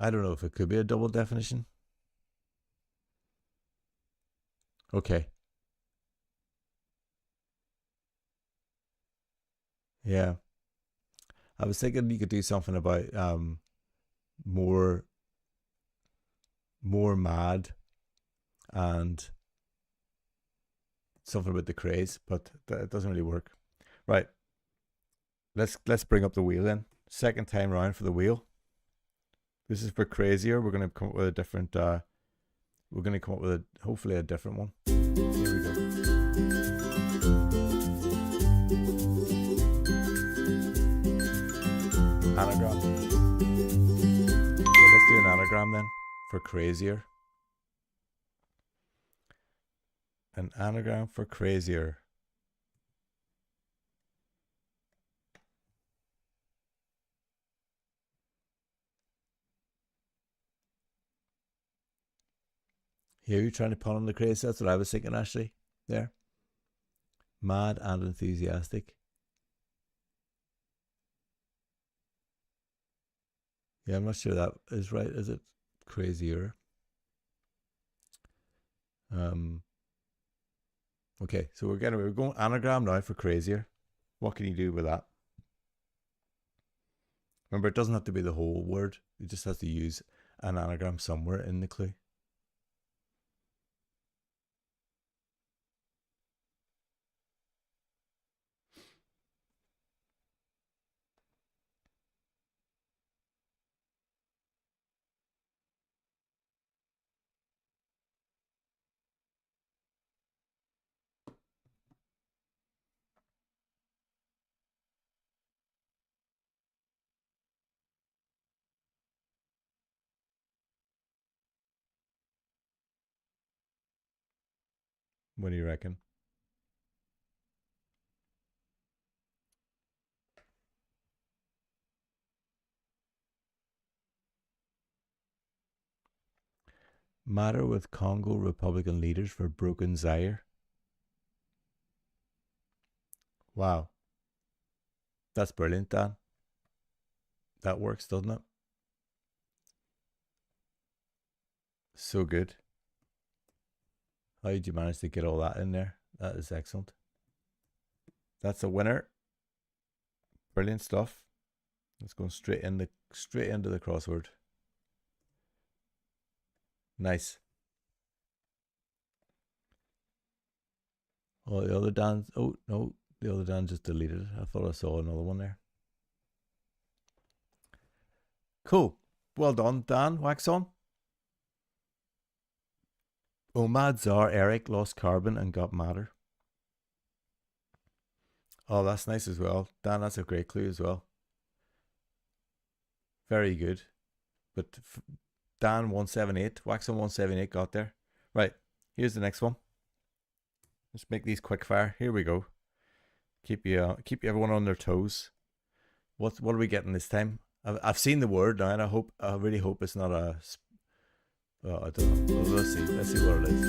I don't know if it could be a double definition. Okay. Yeah. I was thinking you could do something about more mad and something about the craze, but it doesn't really work. Right. Let's bring up the wheel then. Second time round for the wheel. This is for crazier. We're gonna come up with a different we're gonna come up with hopefully a different one. Here we go. Anagram. Okay, let's do an anagram then for crazier. An anagram for crazier. Here you're trying to pun on the craze. That's what I was thinking actually. There. Mad and enthusiastic. Yeah, I'm not sure that is right. Is it crazier? Okay, so we're going anagram now for crazier. What can you do with that? Remember, it doesn't have to be the whole word. It just has to use an anagram somewhere in the clue. What do you reckon? Matter with Congo Republican leaders for broken Zaire. Wow. That's brilliant, Dan. That works, doesn't it? So good. How did you manage to get all that in there? That is excellent. That's a winner. Brilliant stuff. It's going straight into the crossword. Nice. Oh, the other Dan. Oh no, the other Dan just deleted it. I thought I saw another one there. Cool. Well done, Dan. Wax on. Omad Zar Eric lost carbon and got matter. Oh, that's nice as well. Dan, that's a great clue as well. Very good. But Dan 178, Wax on 178 got there. Right. Here's the next one. Let's make these quick fire. Here we go. Keep everyone on their toes. What are we getting this time? I've seen the word now, and I really hope it's not a. I don't know. Well, let's see. Let's see what it is.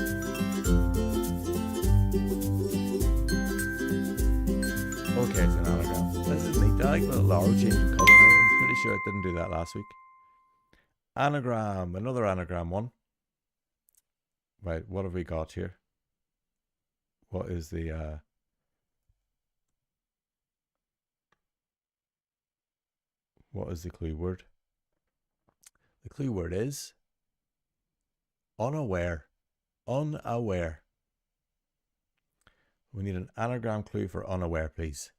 Okay, it's an anagram. This is neat. I like the laurel changing colour now. I'm pretty sure it didn't do that last week. Anagram, another anagram one. Right, what have we got here? What is the what is the clue word? The clue word is unaware. Unaware. We need an anagram clue for unaware, please.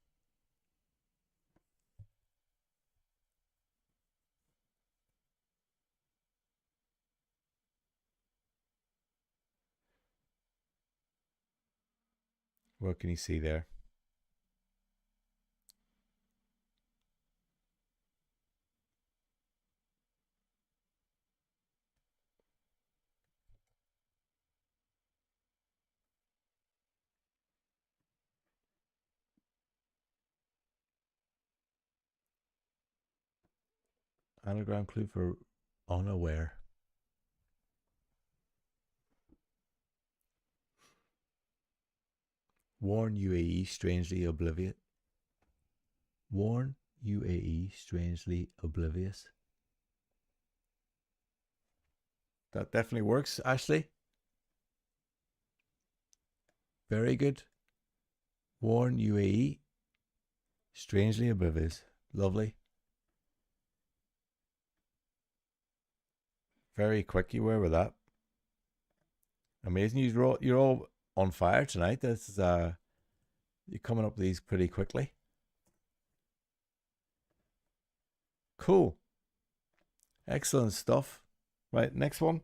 What can you see there? Anagram clue for unaware. Warn UAE strangely oblivious. Warn UAE strangely oblivious. That definitely works, Ashley. Very good. Warn UAE strangely oblivious. Lovely. Very quick you were with that. Amazing. You're all on fire tonight. This is you're coming up with these pretty quickly. Cool. Excellent stuff. Right, next one.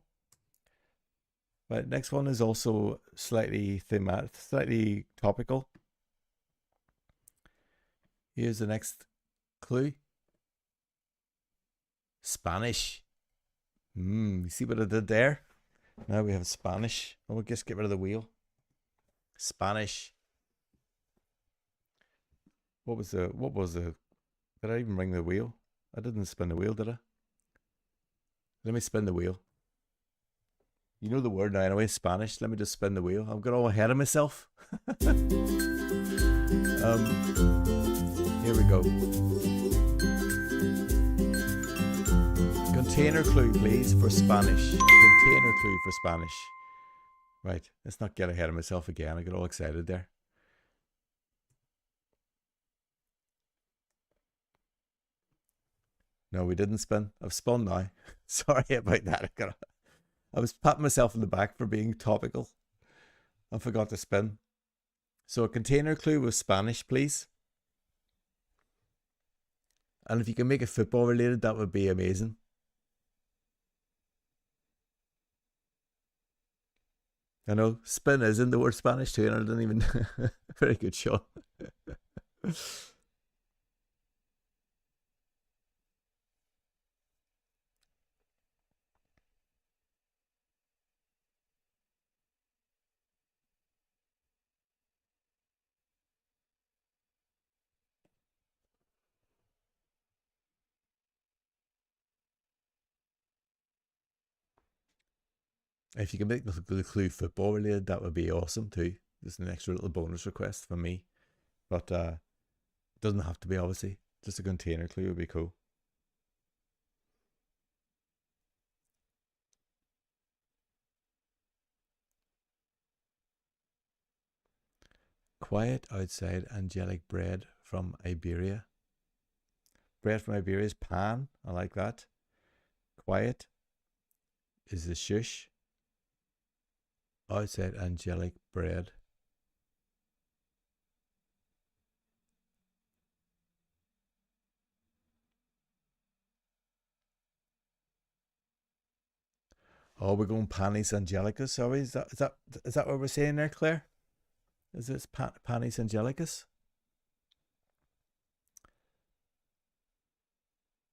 Right, next one is also slightly thematic, slightly topical. Here's the next clue. Spanish. You see what I did there? Now we have Spanish. We'll just get rid of the wheel. Spanish. What was the did I even ring the wheel? I didn't spin the wheel, did I? Let me spin the wheel. You know the word now anyway, Spanish. Let me just spin the wheel. I've got all ahead of myself. Here we go. Container clue, please, for Spanish. A container clue for Spanish. Right, let's not get ahead of myself again. I got all excited there. No, we didn't spin. I've spun now. Sorry about that. I was patting myself on the back for being topical. I forgot to spin. So a container clue was Spanish, please. And if you can make it football related, that would be amazing. I know spin is in the word Spanish too, and I didn't even. Very good shot. If you can make the clue football related, that would be awesome too. Just an extra little bonus request from me. But it doesn't have to be, obviously. Just a container clue would be cool. Quiet outside angelic bread from Iberia. bread from Iberia is pan. I like that. Quiet is the shush. Outside angelic bread. Oh, we're going panis angelicus, are we? Is that what we're saying there, Claire? Is this panis angelicus?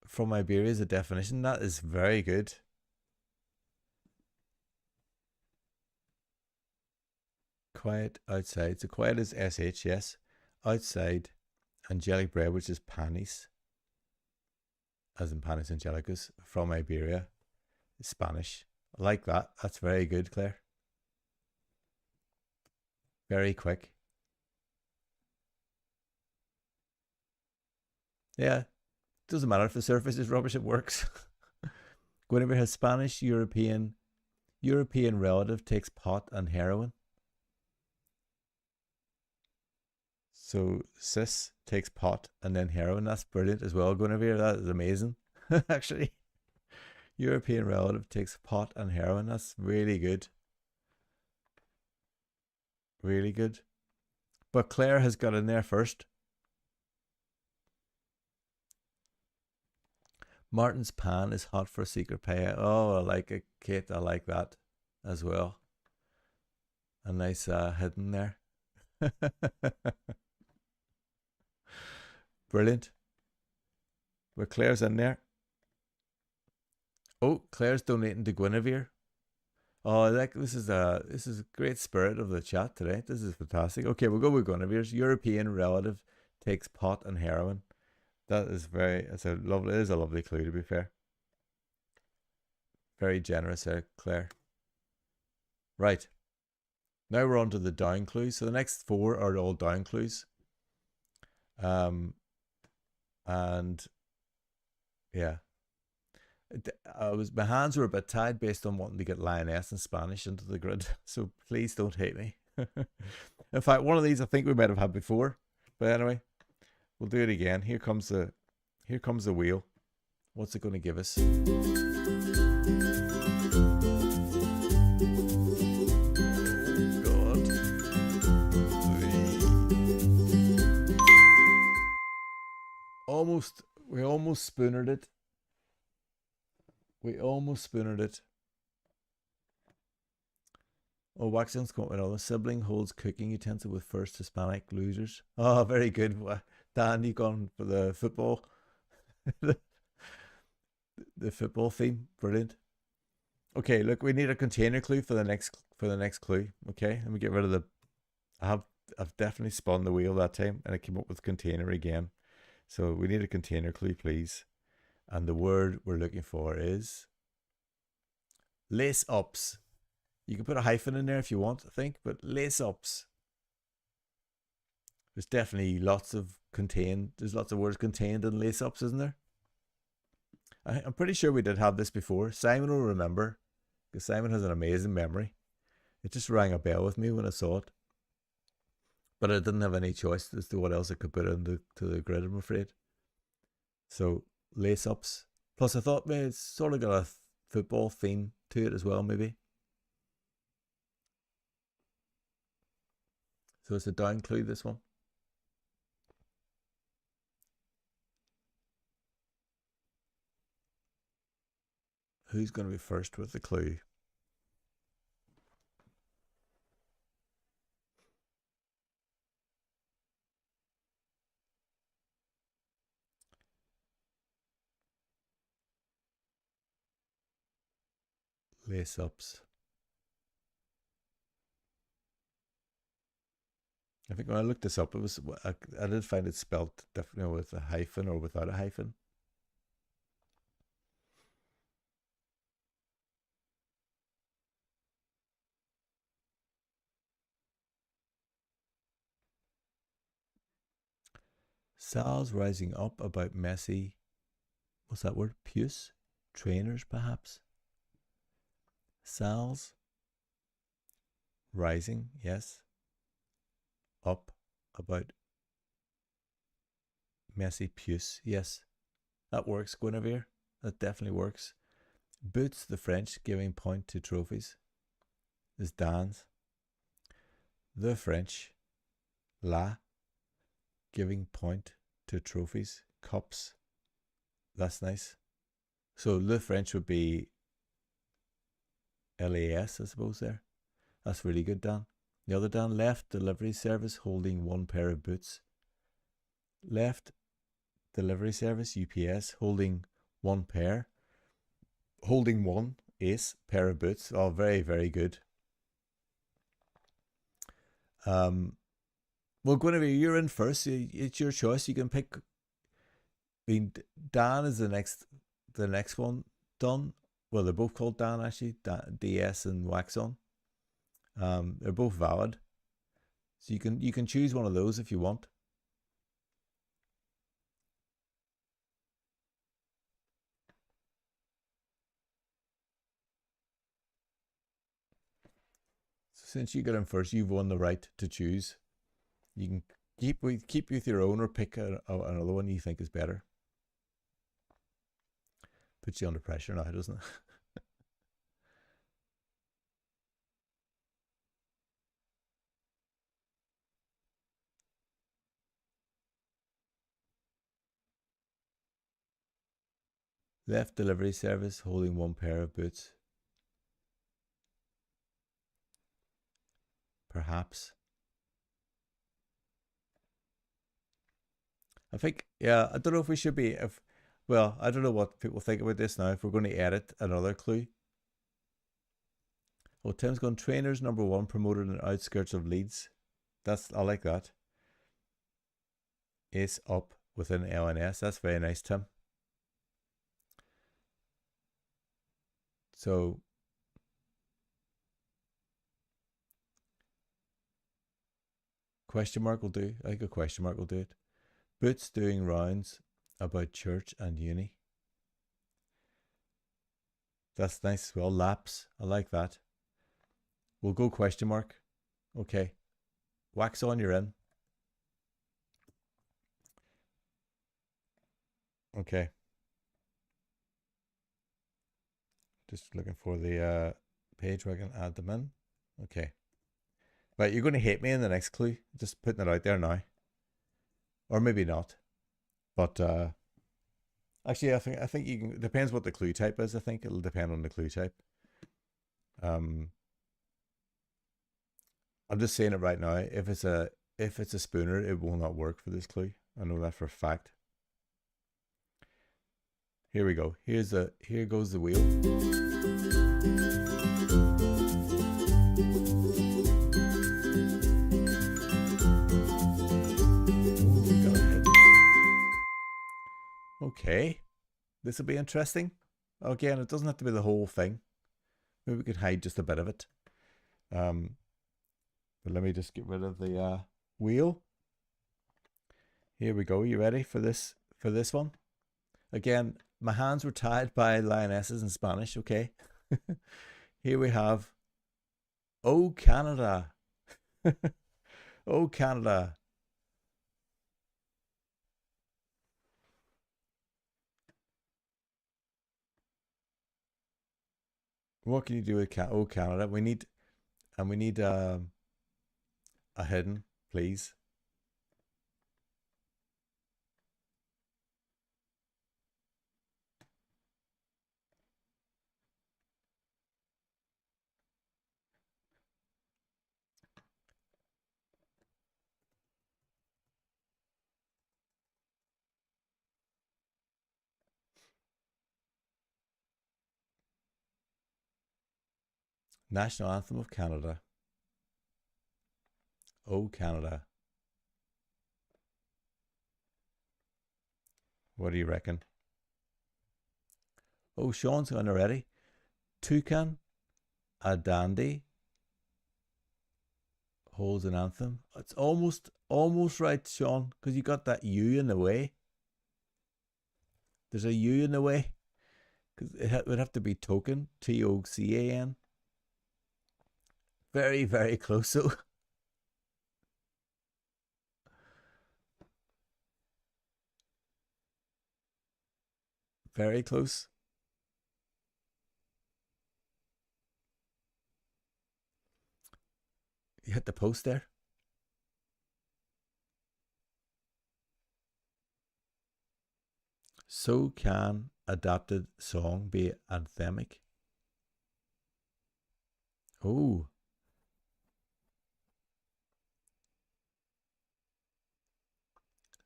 From Iberia is a definition. That is very good. Quiet outside. So quiet is SH, yes. Outside angelic bread, which is panis, as in panis angelicus, from Iberia, Spanish. I like that. That's very good, Claire. Very quick. Yeah. Doesn't matter if the surface is rubbish, it works. Guinevere has Spanish European relative, takes pot and heroin. So cis takes pot and then heroin. That's brilliant as well, Guinevere. That is amazing. Actually, European relative takes pot and heroin. That's really good. Really good. But Claire has got in there first. Martin's pan is hot for a secret payout. Oh, I like it, Kate. I like that as well. A nice hidden there. Brilliant. But Claire's in there. Oh, Claire's donating to Guinevere. Oh, like this is a great spirit of the chat today. This is fantastic. Okay, we'll go with Guinevere's European relative takes pot and heroin. That is it's a lovely. It is a lovely clue, to be fair. Very generous there, Claire. Right. Now we're on to the down clues. So the next 4 are all down clues. And yeah, my hands were a bit tied based on wanting to get lioness in Spanish into the grid. So please don't hate me. In fact, one of these I think we might have had before. But anyway, we'll do it again. Here comes the wheel. What's it going to give us? We almost spoonered it. Oh, Waxion's comment on a sibling holds cooking utensil with first Hispanic losers. Oh, very good. Dan, you've gone for the football. the football theme. Brilliant. Okay, look, we need a container clue for the next clue. Okay, let me get rid of the I've definitely spun the wheel that time and I came up with container again. So we need a container clue, please. And the word we're looking for is lace ups. You can put a hyphen in there if you want, I think, but lace ups. There's definitely lots of words contained in lace ups, isn't there? I'm pretty sure we did have this before. Simon will remember, because Simon has an amazing memory. It just rang a bell with me when I saw it. But I didn't have any choice as to what else I could put into the grid, I'm afraid. So, lace ups. Plus, I thought maybe it's sort of got a football theme to it as well, maybe. So it's a down clue, this one. Who's going to be first with the clue? Lace ups. I think when I looked this up, I did find it spelt definitely with a hyphen or without a hyphen. Sal's rising up about messy, what's that word? Puce? Trainers, perhaps? Sal's rising, yes. Up about messy puce, yes. That works, Guinevere. That definitely works. Boots the French, giving point to trophies, is Dan's. The French, la, giving point to trophies, cups. That's nice. So le French would be LAS, I suppose, there. That's really good, Dan. The other Dan, left delivery service holding one pair of boots. Left delivery service, UPS, holding one pair. Holding one, ace, pair of boots. Oh, very, very good. Well, Guinevere, you're in first. It's your choice. You can pick. I mean, Dan is the next one done. Well, they're both called Dan actually. DS and Wax On. They're both valid. So you can choose one of those if you want. So since you got in first, you've won the right to choose. You can keep with your own or pick another one you think is better. Puts you under pressure now, doesn't it? Left delivery service holding one pair of boots. Perhaps. I think, yeah, I don't know if we should be, well, I don't know what people think about this now, if we're going to edit another clue. Oh, Tim's gone, trainers number 1 promoted in the outskirts of Leeds. I like that. Ace up within LNS. That's very nice, Tim. So, question mark will do. I think a question mark will do it. Boots doing rounds about church and uni. That's nice as well. Laps. I like that. We'll go question mark. Okay. Wax On, you're in. Okay. Just looking for the page where I can add them in. Okay. Right, you're going to hate me in the next clue. Just putting it out there now. Or maybe not. But actually, I think you can. It depends what the clue type is. I think it'll depend on the clue type. I'm just saying it right now. If it's a spooner, it will not work for this clue. I know that for a fact. Here we go. Here goes the wheel. Okay, this will be interesting. Again, it doesn't have to be the whole thing. Maybe we could hide just a bit of it. But let me just get rid of the wheel. Here we go. You ready for this one? Again, my hands were tied by lionesses in Spanish. Okay. Here we have Oh Canada. Oh Canada. What can you do with Oh Canada? We need a hidden, please. National Anthem of Canada. Oh Canada. What do you reckon? Oh, Sean's gone already. Toucan, a dandy, holds an anthem. It's almost right, Sean, because you got that U in the way. There's a U in the way. Because it would have to be token, TOCAN. Very, very close. So Very close. You hit the post there. So can adapted song be anthemic? Oh,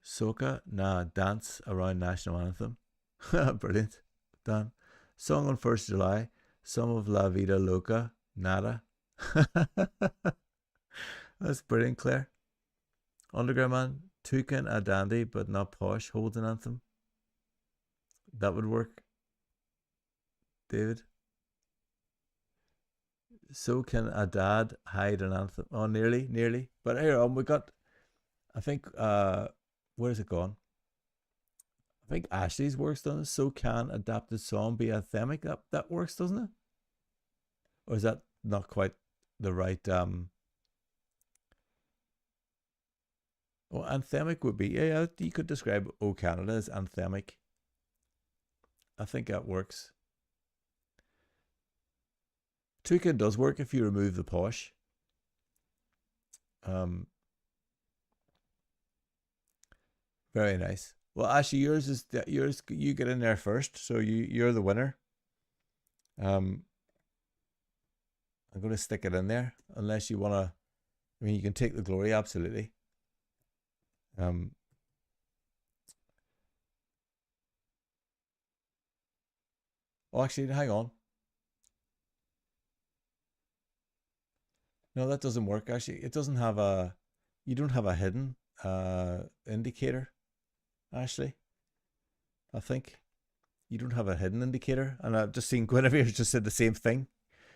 soca na dance around national anthem. Brilliant, Dan. Song on 1st July. Some of La Vida Loca. Nada. That's brilliant, Claire. Underground Man. Toucan a dandy, but not posh. Holds an anthem. That would work. David. So can a dad hide an anthem? Oh, nearly, nearly. But here, we got. I think. Where's it gone? I think Ashley's works done. So can adapted song be anthemic? That works, doesn't it? Or is that not quite the right? Well, anthemic would be, yeah. You could describe "O Canada" as anthemic. I think that works. Toucan does work if you remove the posh. Very nice. Well, Ashley, yours is yours. You get in there first, so you're the winner. I'm going to stick it in there, unless you want to. I mean, you can take the glory, absolutely. Oh, actually, hang on. No, that doesn't work. Actually, it doesn't have a. You don't have a hidden indicator, Ashley. I think you don't have a hidden indicator, and I've just seen Guinevere's just said the same thing.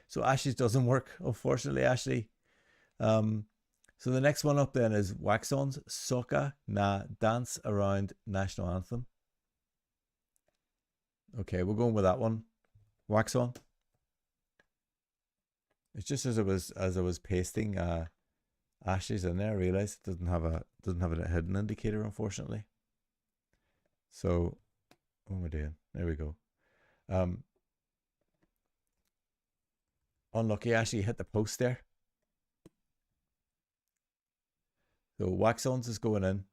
So Ashley's doesn't work, unfortunately, Ashley. So the next one up then is Waxon's Soca Na Dance Around National Anthem. Okay, we're going with that one. Wax on. It's just as I was pasting Ashley's in there, I realized it doesn't have a hidden indicator, unfortunately. So what am I doing? There we go. Unlucky, Ashley hit the post there. So Waxons is going in.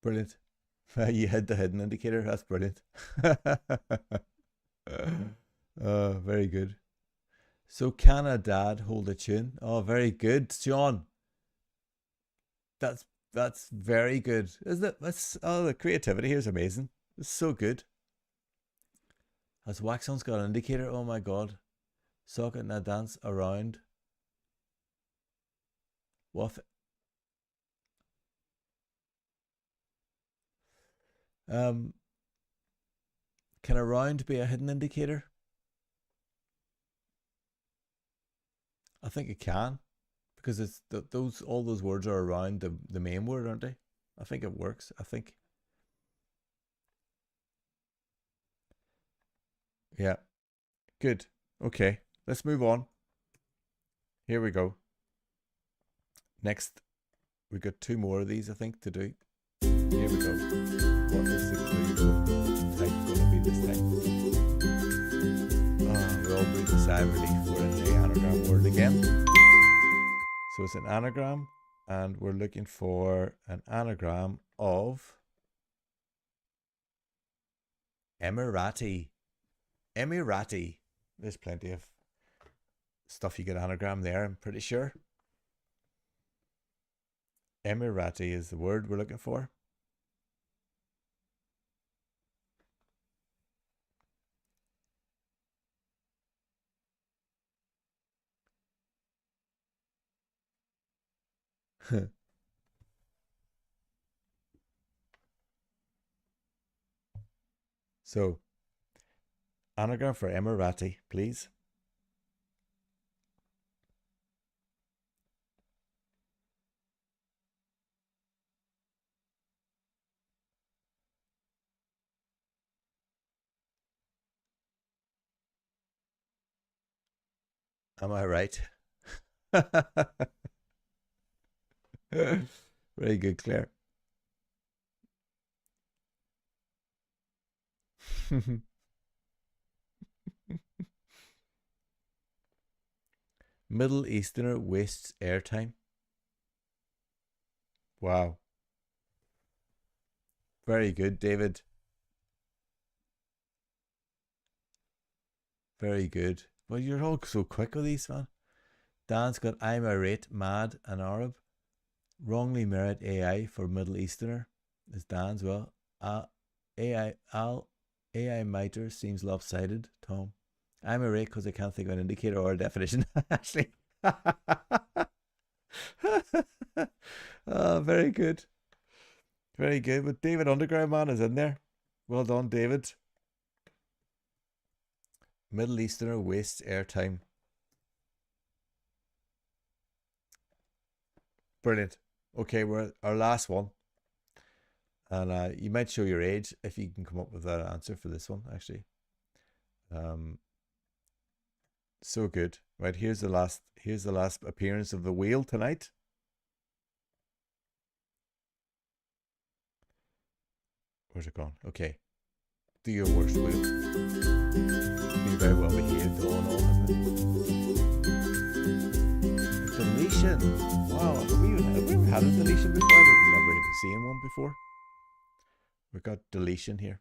Brilliant. You hit the hidden indicator. That's brilliant. Very good. So can a dad hold a tune? Oh, very good, Sean. That's very good, isn't it? That's the creativity here is amazing. It's so good. Has Waxon's got an indicator? Oh my god. Socket na dance around. What? Can around be a hidden indicator? I think it can, because it's those all those words are around the main word, aren't they? I think it works. I think. Yeah. Good. Okay. Let's move on. Here we go. Next, we got two more of these, I think, to do. Here we go. What is the clue type going to be this time? Oh, we all breathe a sigh of relief. We're in the anagram world again. So it's an anagram, and we're looking for an anagram of Emirati. Emirati. There's plenty of stuff you get anagram there, I'm pretty sure. Emirati is the word we're looking for. So, anagram for Emirati, please. Am I right? Very good, Claire. Middle Easterner wastes airtime. Wow. Very good, David. Very good. Well, you're all so quick with these, man. Dan's got I'm irate, mad, and Arab. Wrongly merit AI for Middle Easterner. Is Dan's well. AI Al AI miter seems lopsided, Tom. I'm irate because I can't think of an indicator or a definition. Actually. Oh, very good. Very good. But David Underground Man is in there. Well done, David. Middle Easterner wastes airtime. Brilliant. Okay, we're at our last one. And you might show your age if you can come up with an answer for this one, actually. So good. Right, here's the last appearance of the wheel tonight. Where's it gone? Okay. Do your worst, wheel. Be very well behaved all in all, hasn't it? Deletion. Wow, have we ever had a deletion before? I don't remember even seeing one before. We've got deletion here.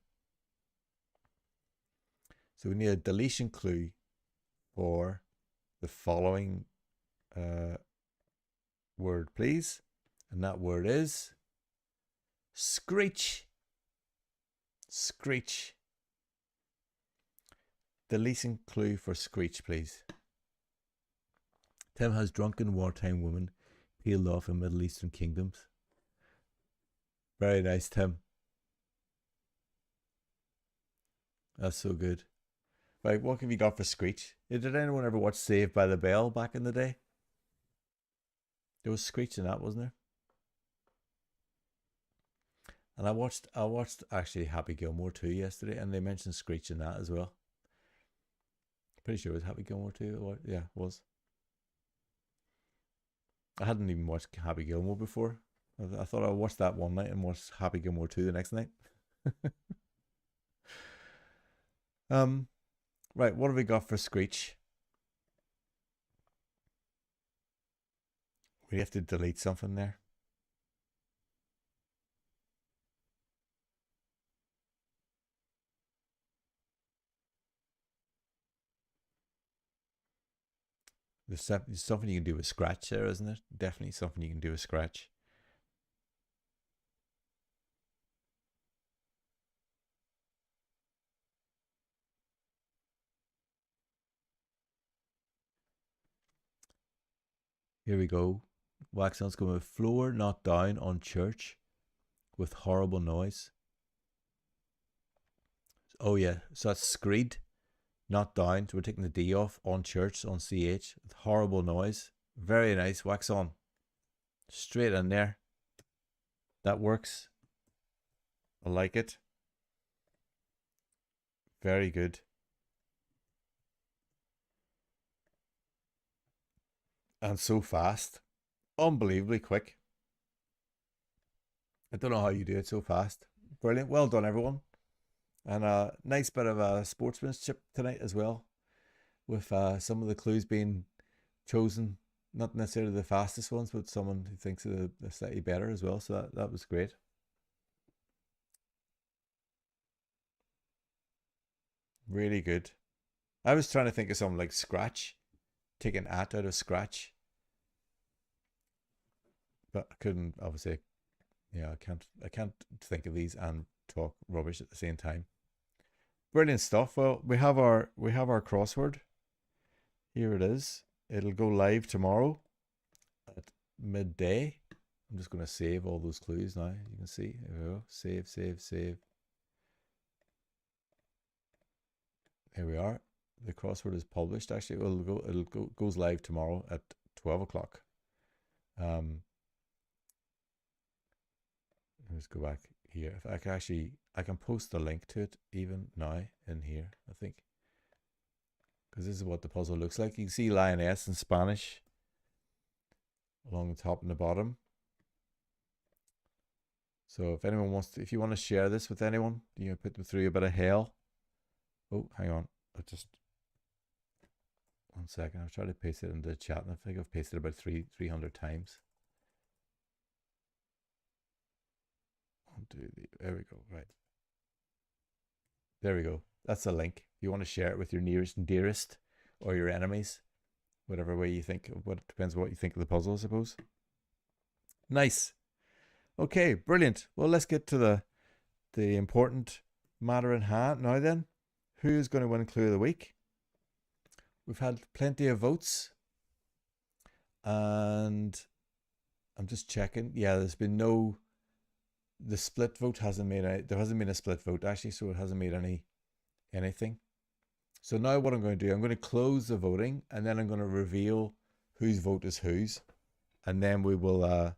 So we need a deletion clue for the following word, please. And that word is screech. Screech. Deletion clue for screech, please. Tim has drunken wartime women peeled off in Middle Eastern kingdoms. Very nice, Tim. That's so good. Right, what have you got for screech? Did anyone ever watch Saved by the Bell back in the day? There was screech in that, wasn't there? And I watched actually Happy Gilmore 2 yesterday, and they mentioned screech in that as well. Pretty sure it was Happy Gilmore 2. Yeah, it was. I hadn't even watched Happy Gilmore before. I thought I'd watch that one night and watch Happy Gilmore 2 the next night. Right, what have we got for screech? We have to delete something there. There's something you can do with scratch there, isn't it? Definitely something you can do with scratch. Here we go. Waxon's going with floor not down on church with horrible noise. Oh yeah, so that's screed, not down. So we're taking the D off, on church, on CH. With horrible noise. Very nice. Wax on. Straight in there. That works. I like it. Very good. And so fast. Unbelievably quick. I don't know how you do it so fast. Brilliant. Well done, everyone. And a nice bit of sportsmanship tonight as well, with some of the clues being chosen, not necessarily the fastest ones, but someone who thinks they're slightly better as well. So that was great. Really good. I was trying to think of something like scratch, taking at out of scratch, but I couldn't. Obviously, yeah, I can't think of these and talk rubbish at the same time. Brilliant stuff. Well, we have our crossword. Here it is. It'll go live tomorrow at midday. I'm just going to save all those clues now. You can see. There we go. Save, save, save. Here we are. The crossword is published. Actually, goes live tomorrow at 12 o'clock. Let's go back here. If I can I can post the link to it even now in here, I think. Because this is what the puzzle looks like. You can see lioness in Spanish along the top and the bottom. So if anyone wants to, if you want to share this with anyone, you know, put them through a bit of hell, Oh, hang on. I just 1 second. I've tried to paste it in the chat, and I think I've pasted about 300 times. There we go. Right. There we go. That's the link. If you want to share it with your nearest and dearest or your enemies, whatever way you think. What depends on what you think of the puzzle, I suppose. Nice. Okay, brilliant. Well, let's get to the important matter in hand now then. Who's going to win Clue of the Week? We've had plenty of votes. And I'm just checking. Yeah, there's been no... The split vote hasn't made any... There hasn't been a split vote, actually, so it hasn't made anything. So now what I'm going to do, I'm going to close the voting, and then I'm going to reveal whose vote is whose. And then we will... I'll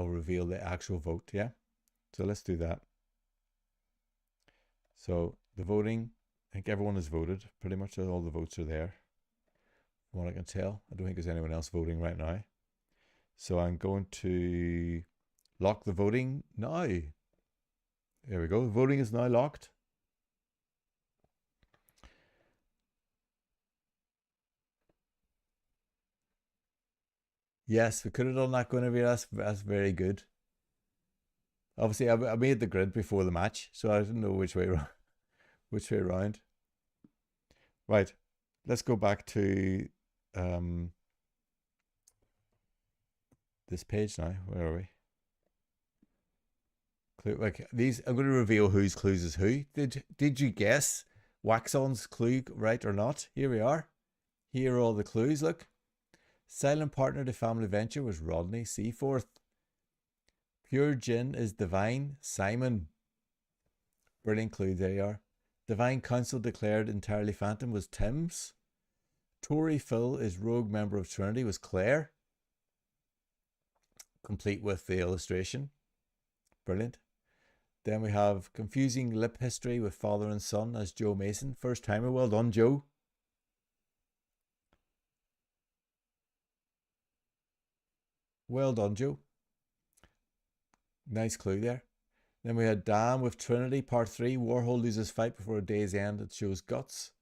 reveal the actual vote, yeah? So let's do that. So the voting, I think everyone has voted. Pretty much all the votes are there. From what I can tell. I don't think there's anyone else voting right now. So I'm going to lock the voting now. There we go. The voting is now locked. Yes, we could have done that, Guinevere. That's very good. Obviously, I made the grid before the match, so I didn't know which way around. Right, let's go back to this page now. Where are we? Like these, I'm going to reveal whose clues is who. Did you guess Waxon's clue right or not? Here we are. Here are all the clues. Look, silent partner to family venture was Rodney Seaforth. Pure gin is Divine Simon. Brilliant clue. There you are. Divine Council declared entirely phantom was Tim's. Tory Phil is rogue member of Trinity was Claire. Complete with the illustration. Brilliant. Then we have confusing lip history with father and son as Joe Mason. First timer. Well done, Joe. Well done, Joe. Nice clue there. Then we had Dan with Trinity, part 3. Warhol loses fight before a day's end. It shows guts.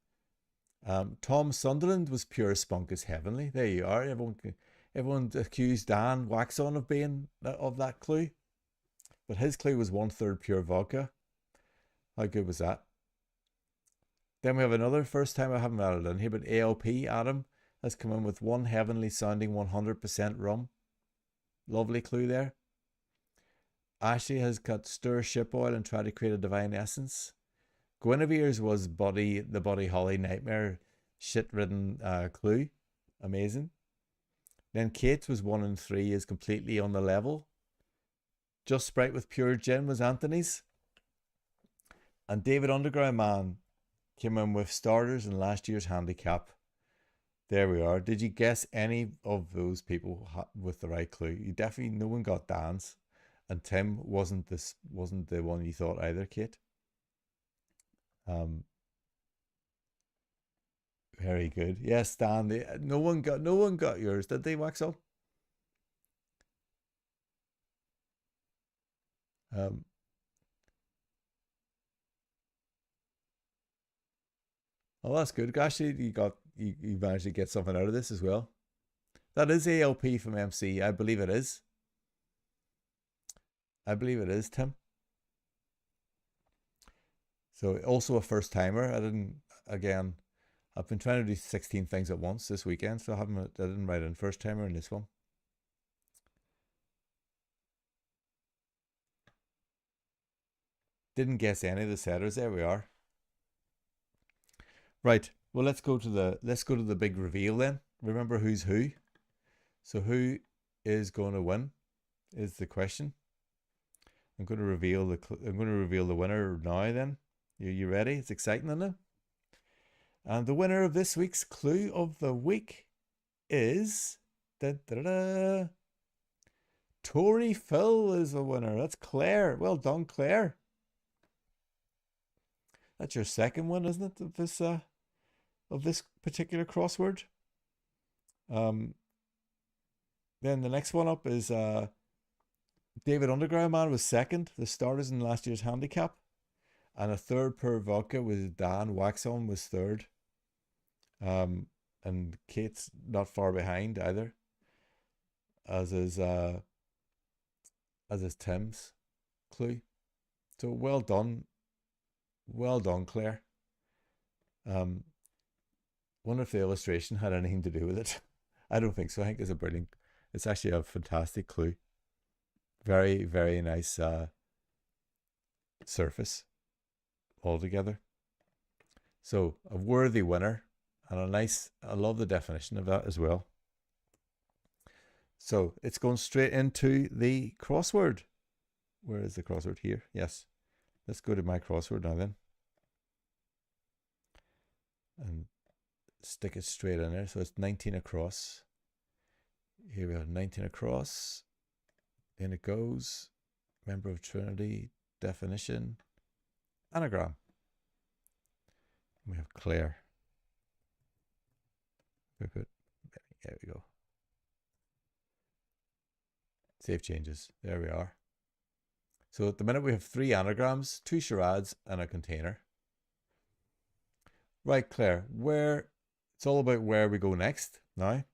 Tom Sunderland was pure spunk as heavenly. There you are. Everyone accused Dan Waxon of being of that clue. But his clue was 1/3 pure vodka. How good was that? Then we have another first time I haven't added in here, but ALP, Adam, has come in with one heavenly sounding 100% rum. Lovely clue there. Ashley has got stir ship oil and tried to create a divine essence. Guinevere's was the Buddy Holly nightmare shit-ridden clue. Amazing. Then Kate was 1 and 3 is completely on the level. Just Sprite with pure gin was Anthony's. And David Underground Man came in with starters and last year's handicap. There we are. Did you guess any of those people with the right clue? You definitely, no one got Dan's. And Tim wasn't the one you thought either, Kate. Very good. Yes, Dan. No one got yours, did they, Waxel? Oh, that's good. Actually, you managed to get something out of this as well. That is ALP from MC. I believe it is. I believe it is, Tim. So also a first timer. I've been trying to do 16 things at once this weekend, so I didn't write in first timer in this one. Didn't guess any of the setters. There we are. Right. Well, let's go to the big reveal then. Remember who's who. So who is going to win is the question. I'm going to reveal the winner now then. You ready? It's exciting, isn't it? And the winner of this week's clue of the week is Tory Phil is the winner. That's Claire. Well done, Claire. That's your second one, isn't it? Of this particular crossword. Then the next one up is David Underground Man was second. The starters in last year's handicap. And a third per vodka with Dan Waxon was third. Um, and Kate's not far behind either, as is uh, as is Tim's clue. So well done, Claire. Um, wonder if the illustration had anything to do with it. I don't think so. I think it's a brilliant. It's actually a fantastic clue. Very very nice surface altogether. So a worthy winner and a nice. I love the definition of that as well. So it's going straight into the crossword. Where is the crossword here? Yes. Let's go to my crossword now then. And stick it straight in there. So it's 19 across. Here we have 19 across. In it goes. Member of Trinity. Definition. Anagram. We have Claire. There we go. Save changes. There we are. So at the minute we have 3 anagrams, 2 charades, and a container. Right, Claire, where it's all about where we go next now.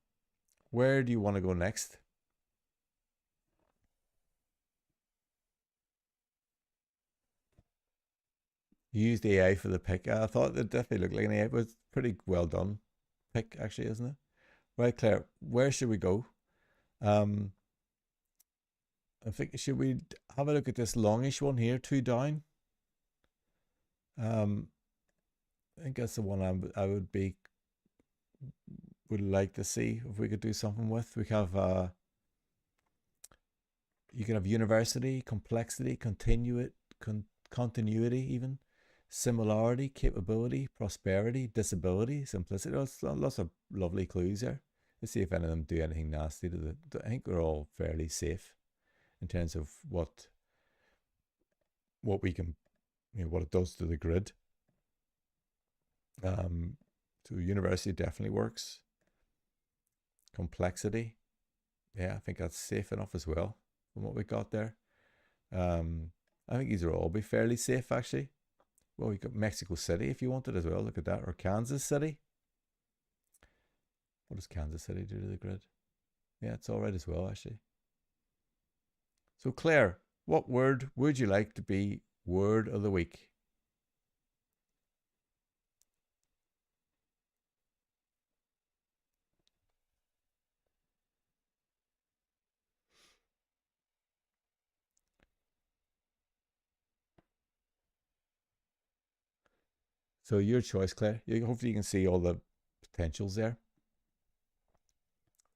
Where do you want to go next? You used AI for the pick. I thought it definitely looked like an AI, but it's pretty well done pick, actually, isn't it? Right, Claire, where should we go? I think should we have a look at this longish one here, 2 down? I think that's the one I would like to see if we could do something with. We have you can have university, complexity, continuity, even similarity, capability, prosperity, disability, simplicity. Lots of lovely clues there. Let's see if any of them do anything nasty to the. I think they're all fairly safe in terms of what we can, what it does to the grid. So university definitely works. Complexity, yeah, I think that's safe enough as well from what we got there. I think these will all be fairly safe actually. Well, we got Mexico City if you wanted as well. Look at that, or Kansas City. What does Kansas City do to the grid? Yeah, it's all right as well actually. So Claire, what word would you like to be word of the week? So your choice, Claire. Hopefully you can see all the potentials there.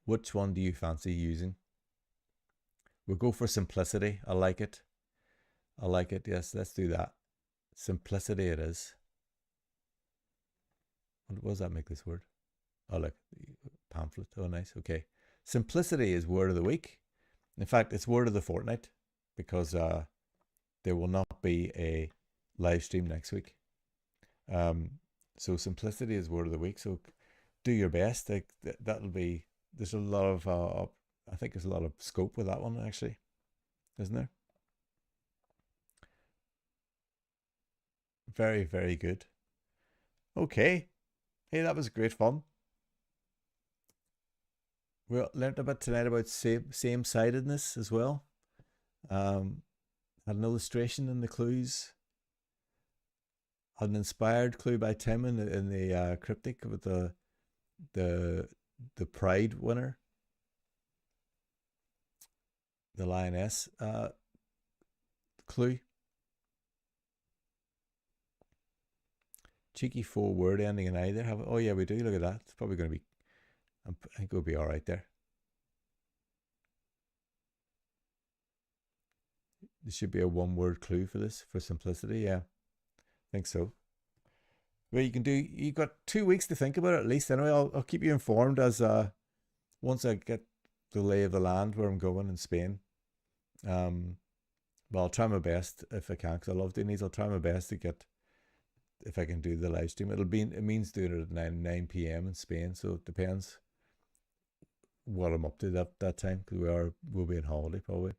Which one do you fancy using? We'll go for simplicity. I like it. I like it. Yes, let's do that. Simplicity it is. What does that make this word? Oh, look, pamphlet. Oh, nice. Okay. Simplicity is word of the week. In fact, it's word of the fortnight because there will not be a live stream next week. So simplicity is word of the week. So do your best. Like that'll be. There's a lot of. I think there's a lot of scope with that one actually, isn't there? Very very good. Okay. Hey, that was great fun. We learned a bit tonight about same sidedness as well. Um, had an illustration in the clues. Had an inspired clue by Tim in the cryptic with the the Pride winner, the lioness clue. Cheeky 4 word ending in either. Oh yeah, we do. Look at that. It's probably going to be. I think it'll be all right there. There should be a 1 word clue for this for simplicity. Yeah, I think so. Well, you can do. You got 2 weeks to think about it at least. Anyway, I'll keep you informed as once I get the lay of the land where I'm going in Spain. Um, well, I'll try my best if I can because I love doing these. I'll try my best to get if I can do the live stream. It means doing it at 9 p.m. in Spain, so it depends what I'm up to that time because we'll be on holiday probably.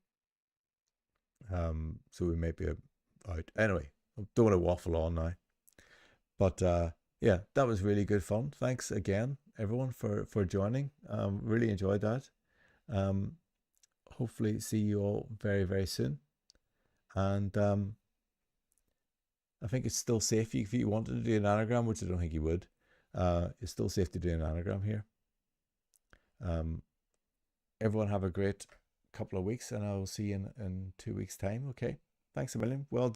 So we may be out. Anyway, I don't want to waffle on now. But yeah, that was really good fun. Thanks again, everyone, for joining. Really enjoyed that. Um, hopefully see you all very, very soon. And I think it's still safe if you wanted to do an anagram, which I don't think you would. It's still safe to do an anagram here. Everyone have a great couple of weeks, and I will see you in 2 weeks' time. Okay. Thanks a million. Well